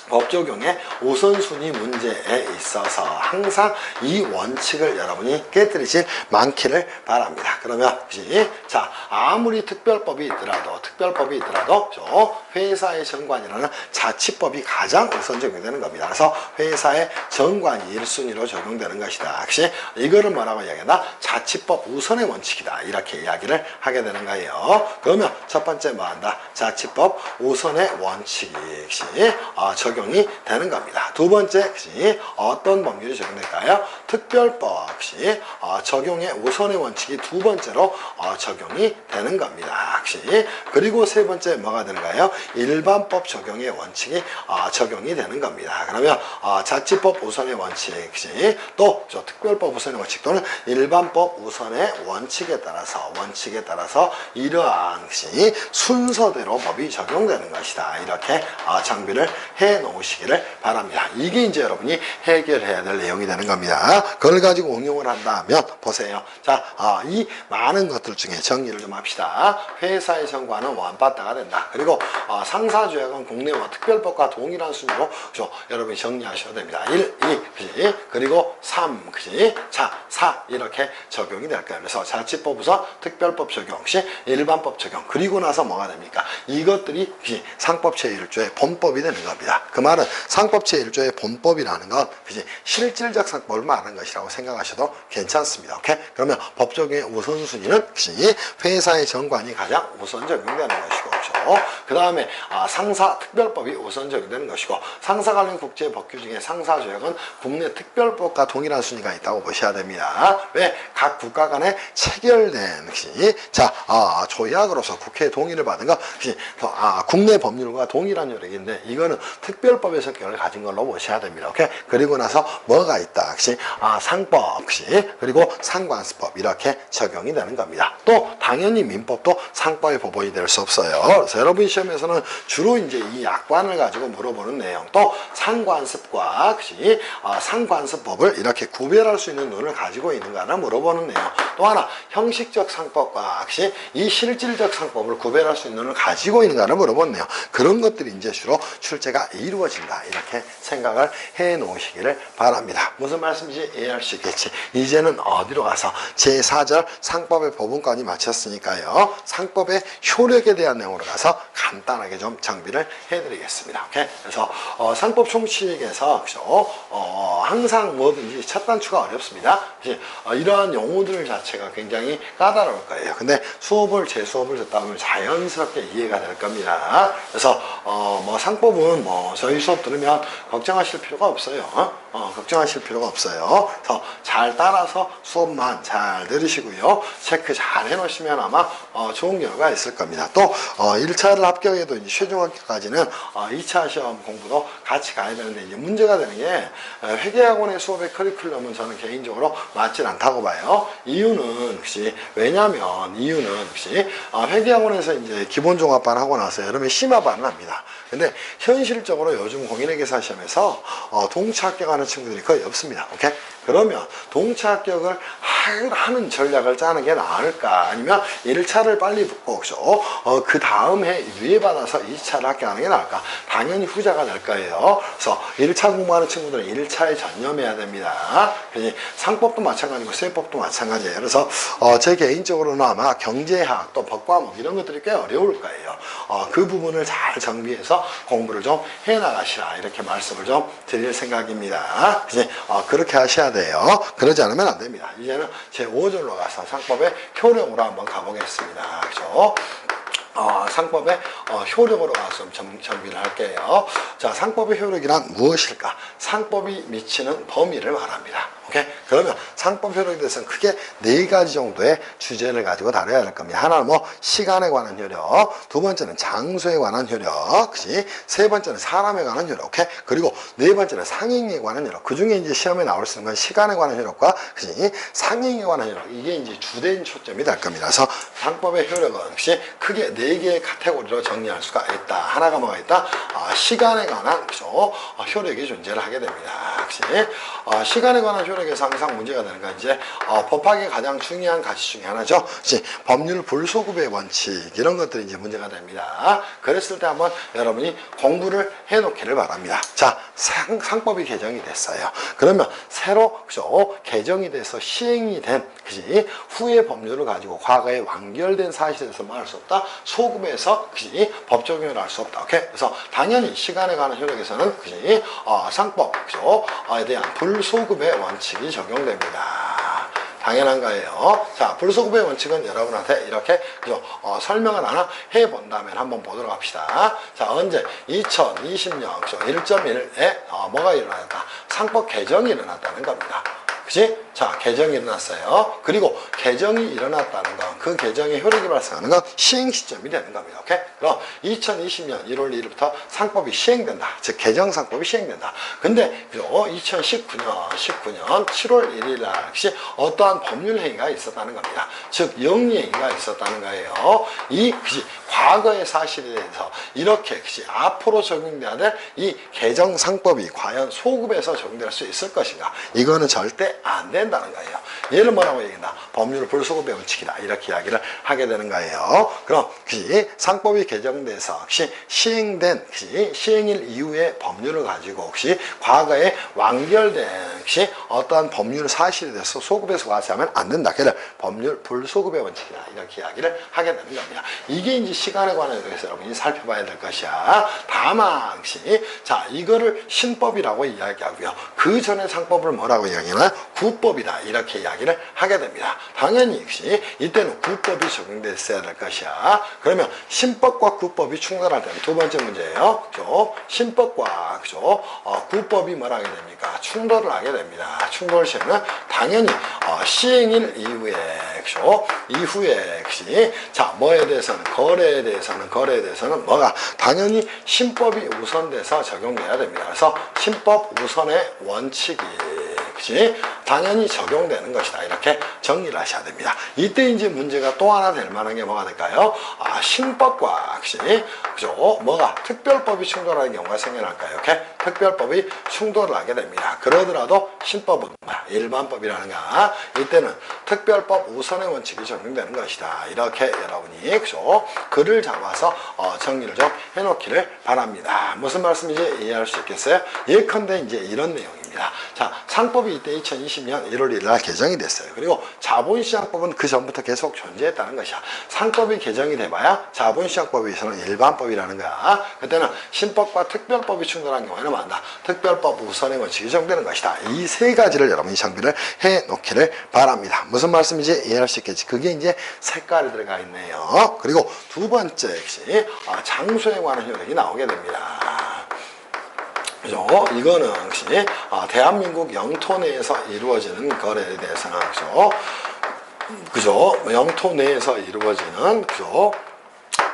법 적용의 우선순위 문제에 있어서 항상 이 원칙을 여러분이 깨뜨리지 않기를 바랍니다. 그러면 혹시 자 아무리 특별법이 있더라도 회사의 정관이라는 자치법이 가장 우선 적용되는 겁니다. 그래서 회사의 정관이 1순위로 적용되는 것이다. 혹시 이거를 뭐라고 이야기하나? 자치법 우선의 원칙이다. 이렇게 이야기를 하게 되는 거예요. 그러면 첫 번째 뭐 한다? 자치법 우선의 원칙이 혹시 적용이 되는 겁니다. 두 번째 혹시 어떤 법률이 적용될까요? 특별법 혹시 적용의 우선의 원칙이 두 번째로 적용이 되는 겁니다. 혹시 그리고 세 번째 뭐가 되는가요? 일반법 적용의 원칙이 적용이 되는 겁니다. 그러면 자치법 우선의 원칙 혹시 또 특별법 우선의 원칙 또는 일반법 우선의 원칙에 따라서 이러한 혹시 순서대로 법이 적용되는 것이다. 이렇게 정비를 해 놓으시기를 바랍니다. 이게 이제 여러분이 해결해야 될 내용이 되는 겁니다. 그걸 가지고 응용을 한다면 보세요. 자, 이 많은 것들 중에 정리를 좀 합시다. 회사의 정관은 원바다가 된다. 그리고 상사조약은 국내와 특별법과 동일한 순위로 여러분이 정리하셔야 됩니다. 1, 2, 그치? 그리고 3, 그치? 자, 4 이렇게 적용이 될 거예요. 그래서 자치법 우선, 특별법 적용 시 일반법 적용. 그리고 나서 뭐가 됩니까? 이것들이 상법 제1조의 본법이 되는 겁니다. 그 말은 상법 제1조의 본법이라는 건 그치? 실질적 상법을 말하는 것이라고 생각하셔도 괜찮습니다. 오케이? 그러면 법 적용의 우선순위는 그치? 회사의 정관이 가장 우선 적용되는 것이고, 그 다음에 상사 특별법이 우선 적용되는 것이고, 상사 관련 국제 법규 중에 상사조약은 국내 특별법과 동일한 순위가 있다고 보셔야 됩니다. 왜? 각 국가 간에 체결된 혹시 조약으로서 국회의 동의를 받은 거 혹시 국내 법률과 동일한 요력인데 이거는 특별법의 성격을 가진 걸로 보셔야 됩니다. 오케이? 그리고 나서 뭐가 있다? 혹시 상법 혹시 그리고 상관습법 이렇게 적용이 되는 겁니다. 또 당연히 민법도 상법의 법원이 될 수 없어요. 그래서 여러분 시험에서는 주로 이제 이 약관을 가지고 물어보는 내용, 또 상관습과 혹시 상관습법을 이렇게 구별할 수 있는 눈을 가지고 있는가를 물어보는 내용, 또 하나 형식적 상법과 혹시 이 실질적 상법을 구별할 수 있는 눈을 가지고 있는가를 물어보는 내용, 그런 것들이 이제 주로 출제가 이루어진다. 이렇게 생각을 해 놓으시기를 바랍니다. 무슨 말씀인지 이해할 수 있겠지. 이제는 어디로 가서 제4절 상법의 법원까지 마쳤으니까요. 상법의 효력에 대한 내용으로 가서 간단하게 좀 정비를 해드리겠습니다. 오케이? 그래서 상법 총칙에서 항상 뭐든지 첫 단추가 어렵습니다. 이러한 용어들 자체가 굉장히 까다로울 거예요. 근데 제 수업을 듣다 보면 자연스럽게 이해가 될 겁니다. 그래서 뭐 상법은 뭐 저희 수업 들으면 걱정하실 필요가 없어요. 걱정하실 필요가 없어요. 그래서 잘 따라서 수업만 잘 들으시고요. 체크 잘 해놓으시면 아마 좋은 결과가 있을 겁니다. 또 1차를 합격해도 이제 최종 합격까지는 2차 시험 공부도 같이 가야 되는데 이제 문제가 되는 게 회계학원의 수업의 커리큘럼은 저는 개인적으로 맞질 않다고 봐요. 이유는 혹시 회계학원에서 이제 기본종합반 하고 나서 여름에 심화반을 합니다. 근데 현실적으로 요즘 공인회계사 시험에서 동차 합격하는 친구들이 거의 없습니다. 오케이? 그러면 동차 합격을 하는 전략을 짜는 게 나을까? 아니면 1차를 빨리 붙고 그 다음 해 유예받아서 2차를 합격하는 게 나을까? 당연히 후자가 될 거예요. 그래서 1차 공부하는 친구들은 1차에 전념해야 됩니다. 상법도 마찬가지고 세법도 마찬가지예요. 그래서 제 개인적으로는 아마 경제학 또 법과목 이런 것들이 꽤 어려울 거예요. 그 부분을 잘 정비해서 공부를 좀 해나가시라 이렇게 말씀을 좀 드릴 생각입니다. 그렇게 하셔야 돼요. 그러지 않으면 안 됩니다. 이제는 제 5절로 가서 상법의 효력으로 한번 가보겠습니다. 그죠? 상법의 효력으로 가서 정비를 할게요. 자, 상법의 효력이란 무엇일까? 상법이 미치는 범위를 말합니다. 오케이? 그러면 상법 효력에 대해서는 크게 4가지 정도의 주제를 가지고 다뤄야 될 겁니다. 하나는 뭐 시간에 관한 효력, 두 번째는 장소에 관한 효력, 그치? 세 번째는 사람에 관한 효력, 오케이? 그리고 네 번째는 상행에 관한 효력. 그 중에 이제 시험에 나올 수 있는 건 시간에 관한 효력과, 그치? 상행에 관한 효력. 이게 이제 주된 초점이 될 겁니다. 그래서 상법의 효력은 역시 크게 4개의 카테고리로 정리할 수가 있다. 하나가 뭐가 있다? 시간에 관한, 그죠? 효력이 존재를 하게 됩니다. 그치? 시간에 관한 효력에서 항상 문제가 되는 건 이제 법학의 가장 중요한 가치 중에 하나죠. 그치? 법률 불소급의 원칙, 이런 것들이 이제 문제가 됩니다. 그랬을 때 한번 여러분이 공부를 해놓기를 바랍니다. 자, 상법이 개정이 됐어요. 그러면 새로, 그죠? 개정이 돼서 시행이 된, 그지? 후의 법률을 가지고 과거에 완결된 사실에서 말할 수 없다. 소급에서, 그지? 법 적용을 할 수 없다. 오케이? 그래서 당연히 시간에 관한 효력에서는, 그지? 상법, 그죠? 에 대한 불소급의 원칙이 적용됩니다. 당연한 거예요. 자, 불소급의 원칙은 여러분한테 이렇게, 그죠? 설명을 하나 해본다면 한번 보도록 합시다. 자, 언제? 2020년, 그죠? 1.1에 뭐가 일어났다? 상법 개정이 일어났다는 겁니다. 그치? 자, 개정이 일어났어요. 그리고 개정이 일어났다는 건, 그 개정의 효력이 발생하는 건 시행 시점이 되는 겁니다. 오케이? 그럼 2020년 1월 1일부터 상법이 시행된다. 즉, 개정 상법이 시행된다. 근데, 2019년 7월 1일 날, 혹시 어떠한 법률 행위가 있었다는 겁니다. 즉, 영리 행위가 있었다는 거예요. 그치? 과거의 사실에 대해서 이렇게, 그치? 앞으로 적용돼야 될 이 개정 상법이 과연 소급에서 적용될 수 있을 것인가? 이거는 절대 안 된다는 거예요. 얘를 뭐라고 얘기한다? 법률 불소급의 원칙이다. 이렇게 이야기를 하게 되는 거예요. 그럼 상법이 개정돼서 혹시 시행된, 시행일 이후의 법률을 가지고 혹시 과거에 완결된 혹시 어떠한 법률 사실에 대해서 소급에서 과세하면 안 된다. 걔를 법률 불소급의 원칙이다. 이렇게 이야기를 하게 되는 겁니다. 이게 이제 시간에 관해서 여러분이 살펴봐야 될 것이야. 다만 혹시 자, 이거를 신법이라고 이야기하고요. 그 전에 상법을 뭐라고 이야기하나? 구법이다. 이렇게 이야기를 하게 됩니다. 당연히 역시 이때는 구법이 적용됐어야 될 것이야. 그러면 신법과 구법이 충돌할 때는 두 번째 문제예요. 그죠? 신법과, 그죠? 구법이 뭐라 하게 됩니까? 충돌을 하게 됩니다. 충돌 시에는 당연히 시행일 이후에, 그죠? 이후에, 그치? 자, 뭐에 대해서는, 거래에 대해서는 뭐가? 당연히 신법이 우선돼서 적용돼야 됩니다. 그래서 신법 우선의 원칙이, 그치? 당연히 적용되는 것이다. 이렇게 정리를 하셔야 됩니다. 이때 이제 문제가 또 하나 될 만한 게 뭐가 될까요? 신법과, 그치? 그죠? 뭐가? 특별법이 충돌하는 경우가 생겨날까요? 이렇게? 특별법이 충돌을 하게 됩니다. 그러더라도 신법은 일반법이라는가? 이때는 특별법 우선의 원칙이 적용되는 것이다. 이렇게 여러분이, 그죠? 글을 잡아서 정리를 좀 해놓기를 바랍니다. 무슨 말씀인지 이해할 수 있겠어요? 예컨대 이제 이런 내용입니다. 자, 상법이 이때 2020년 1월 1일 날 개정이 됐어요. 그리고 자본시장법은 그 전부터 계속 존재했다는 것이야. 상법이 개정이 돼봐야 자본시장법에서는 일반법이라는 거야. 그때는 신법과 특별법이 충돌한 경우에는 뭐한다? 특별법 우선의 원칙이 적용되는 것이다. 이 세 가지를 여러분이 정비를 해 놓기를 바랍니다. 무슨 말씀인지 이해할 수 있겠지. 그게 이제 색깔이 들어가 있네요. 그리고 두 번째 역시 장소에 관한 효력이 나오게 됩니다. 그죠? 이거는 혹시 대한민국 영토 내에서 이루어지는 거래에 대해서는, 그죠? 영토 내에서 이루어지는, 그죠?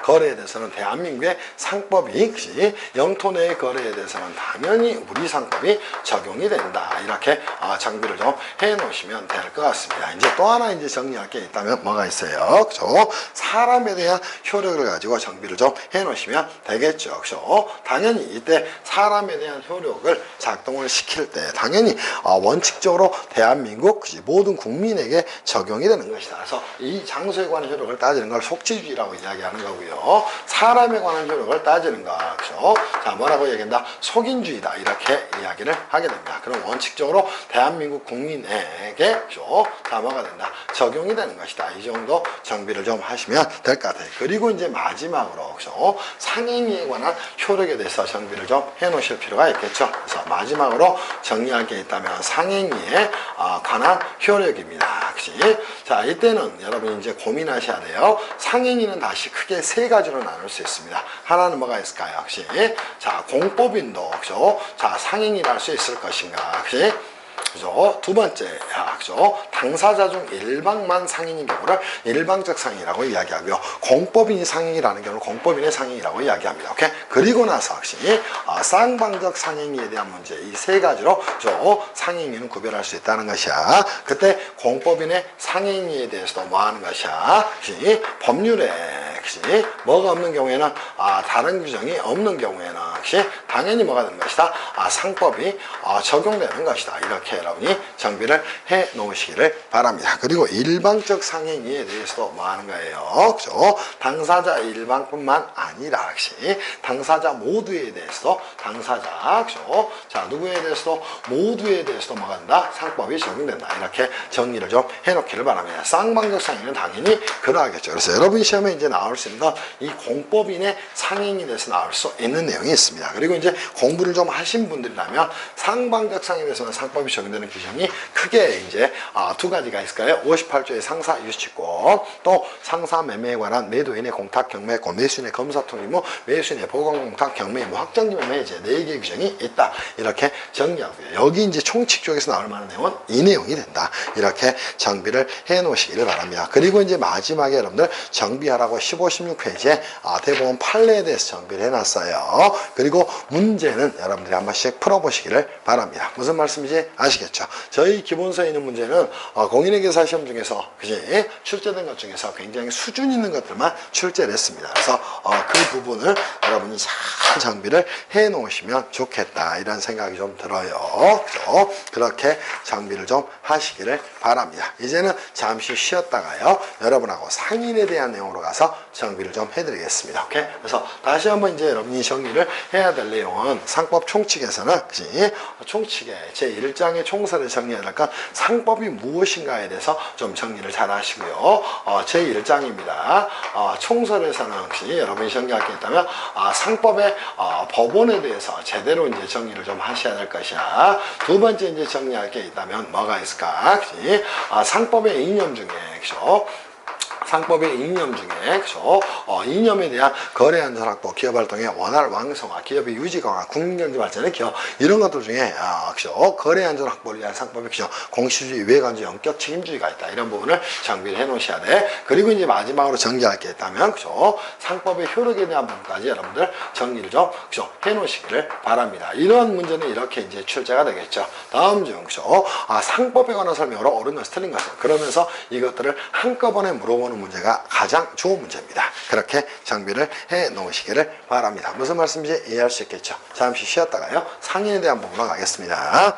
거래에 대해서는 대한민국의 상법이, 그치? 영토 내의 거래에 대해서는 당연히 우리 상법이 적용이 된다. 이렇게 정비를 좀 해 놓으시면 될 것 같습니다. 이제 또 하나 이제 정리할 게 있다면 뭐가 있어요? 그죠? 사람에 대한 효력을 가지고 정비를 좀 해 놓으시면 되겠죠. 그죠? 당연히 이때 사람에 대한 효력을 작동을 시킬 때 당연히 원칙적으로 대한민국, 그치? 모든 국민에게 적용이 되는 것이다. 그래서 이 장소에 관한 효력을 따지는 걸 속지주의라고 이야기하는 거고요. 사람에 관한 효력을 따지는 거, 그죠? 자, 뭐라고 얘기한다? 속인주의다. 이렇게 이야기를 하게 됩니다. 그럼 원칙적으로 대한민국 국민에게, 그죠? 자, 뭐가 된다? 적용이 되는 것이다. 이 정도 정비를 좀 하시면 될 것 같아요. 그리고 이제 마지막으로, 그죠? 상행위에 관한 효력에 대해서 정비를 좀 해 놓으실 필요가 있겠죠. 그래서 마지막으로 정리할 게 있다면 상행위에 관한 효력입니다. 그치? 자, 이때는 여러분이 이제 고민하셔야 돼요. 상행위는 다시 크게 세 가지로 나눌 수 있습니다. 하나는 뭐가 있을까요? 혹시 자, 공법인도, 그죠? 자, 상행위를 할 수 있을 것인가? 혹시 그죠? 두 번째, 그죠? 당사자 중 일방만 상인인 경우를 일방적 상인이라고 이야기하고요. 공법인이 상인이라는 경우를 공법인의 상인이라고 이야기합니다. 오케이? 그리고 나서 역시 쌍방적 상행위에 대한 문제, 이 세 가지로 상행위는 구별할 수 있다는 것이야. 그때 공법인의 상행위에 대해서도 뭐 하는 것이야? 역시 법률에 역시 뭐가 없는 경우에는 다른 규정이 없는 경우에는 역시 당연히 뭐가 되는 것이다? 상법이 적용되는 것이다. 이렇게 여러분이 정비를 해 놓으시기를 바랍니다. 그리고 일방적 상행위에 대해서도 뭐 하는 거예요? 그죠? 당사자 일방뿐만 아니라 역시 당사자 모두에 대해서도 당사자, 그죠? 자, 누구에 대해서도 모두에 대해서도 뭐가 된다? 상법이 적용된다. 이렇게 정리를 좀 해놓기를 바랍니다. 쌍방적 상행위는 당연히 그러하겠죠. 그래서 여러분 시험에 이제 나올 수 있는 건 이 공법인의 상행에 대해서 나올 수 있는 내용이 있습니다. 그리고 이제 공부를 좀 하신 분들이라면 상방적 상행에 대해서는 상법이 적용되는 규정이 크게 이제 두 가지가 있을까요? 58조의 상사 유치권, 또 상사 매매에 관한 매도인의 공탁 경매권, 매수인의 검사 통지무, 매수인의 보건 공탁 경매무, 확정지 매매 이제 4개의 규정이 있다. 이렇게 정리하고요. 여기 이제 총칙 쪽에서 나올 만한 내용은 이 내용이 된다. 이렇게 정비를 해 놓으시기를 바랍니다. 그리고 이제 마지막에 여러분들 정비하라고 15, 16페이지에 대법원 판례에 대해서 정비를 해놨어요. 그리고 문제는 여러분들이 한 번씩 풀어보시기를 바랍니다. 무슨 말씀인지 아시겠죠? 저희 기본서에 있는 문제는 공인회계사 시험 중에서 그지 출제된 것 중에서 굉장히 수준 있는 것들만 출제를 했습니다. 그래서 그 부분을 여러분이 잘 정비를 해 놓으시면 좋겠다 이런 생각이 좀 들어요. 그죠? 그렇게 정비를 좀 하시기를 바랍니다. 이제는 잠시 쉬었다가요 여러분하고 상인에 대한 내용으로 가서 정비를 좀 해드리겠습니다. 오케이? 그래서 다시 한번 이제 여러분이 정리를 해야 될 내용은 상법 총칙에서는 그치? 총칙의 제1장의 총서를 정리해야 될 건 상법이 무엇인가에 대해서 좀 정리를 잘 하시고요. 제1장입니다. 총서에서는 혹시 여러분이 정리할 게 있다면 상법의 법원에 대해서 제대로 이제 정리를 좀 하셔야 될 것이야. 두 번째 이제 정리할 게 있다면 뭐가 있을까? 그치? 상법의 이념 중에 그죠? 상법의 이념 중에 그죠? 이념에 대한 거래안전 확보, 기업활동의 원활 왕성화, 기업의 유지 강화, 국민경제 발전의 기업 이런 것들 중에 그죠? 거래안전 확보를 위한 상법의 규정, 공시주의, 외관주의, 원격 책임주의가 있다. 이런 부분을 정비를 해 놓으셔야 돼. 그리고 이제 마지막으로 정리할 게 있다면 그죠? 상법의 효력에 대한 부분까지 여러분들 정리를 좀 그죠? 해 놓으시기를 바랍니다. 이런 문제는 이렇게 이제 출제가 되겠죠. 다음 중 그죠? 상법에 관한 설명으로 옳은 것을 틀린 것을 그러면서 이것들을 한꺼번에 물어보는 문제가 가장 좋은 문제입니다. 그렇게 정비를 해 놓으시기를 바랍니다. 무슨 말씀인지 이해할 수 있겠죠. 잠시 쉬었다가요 상인에 대한 부분으로 가겠습니다.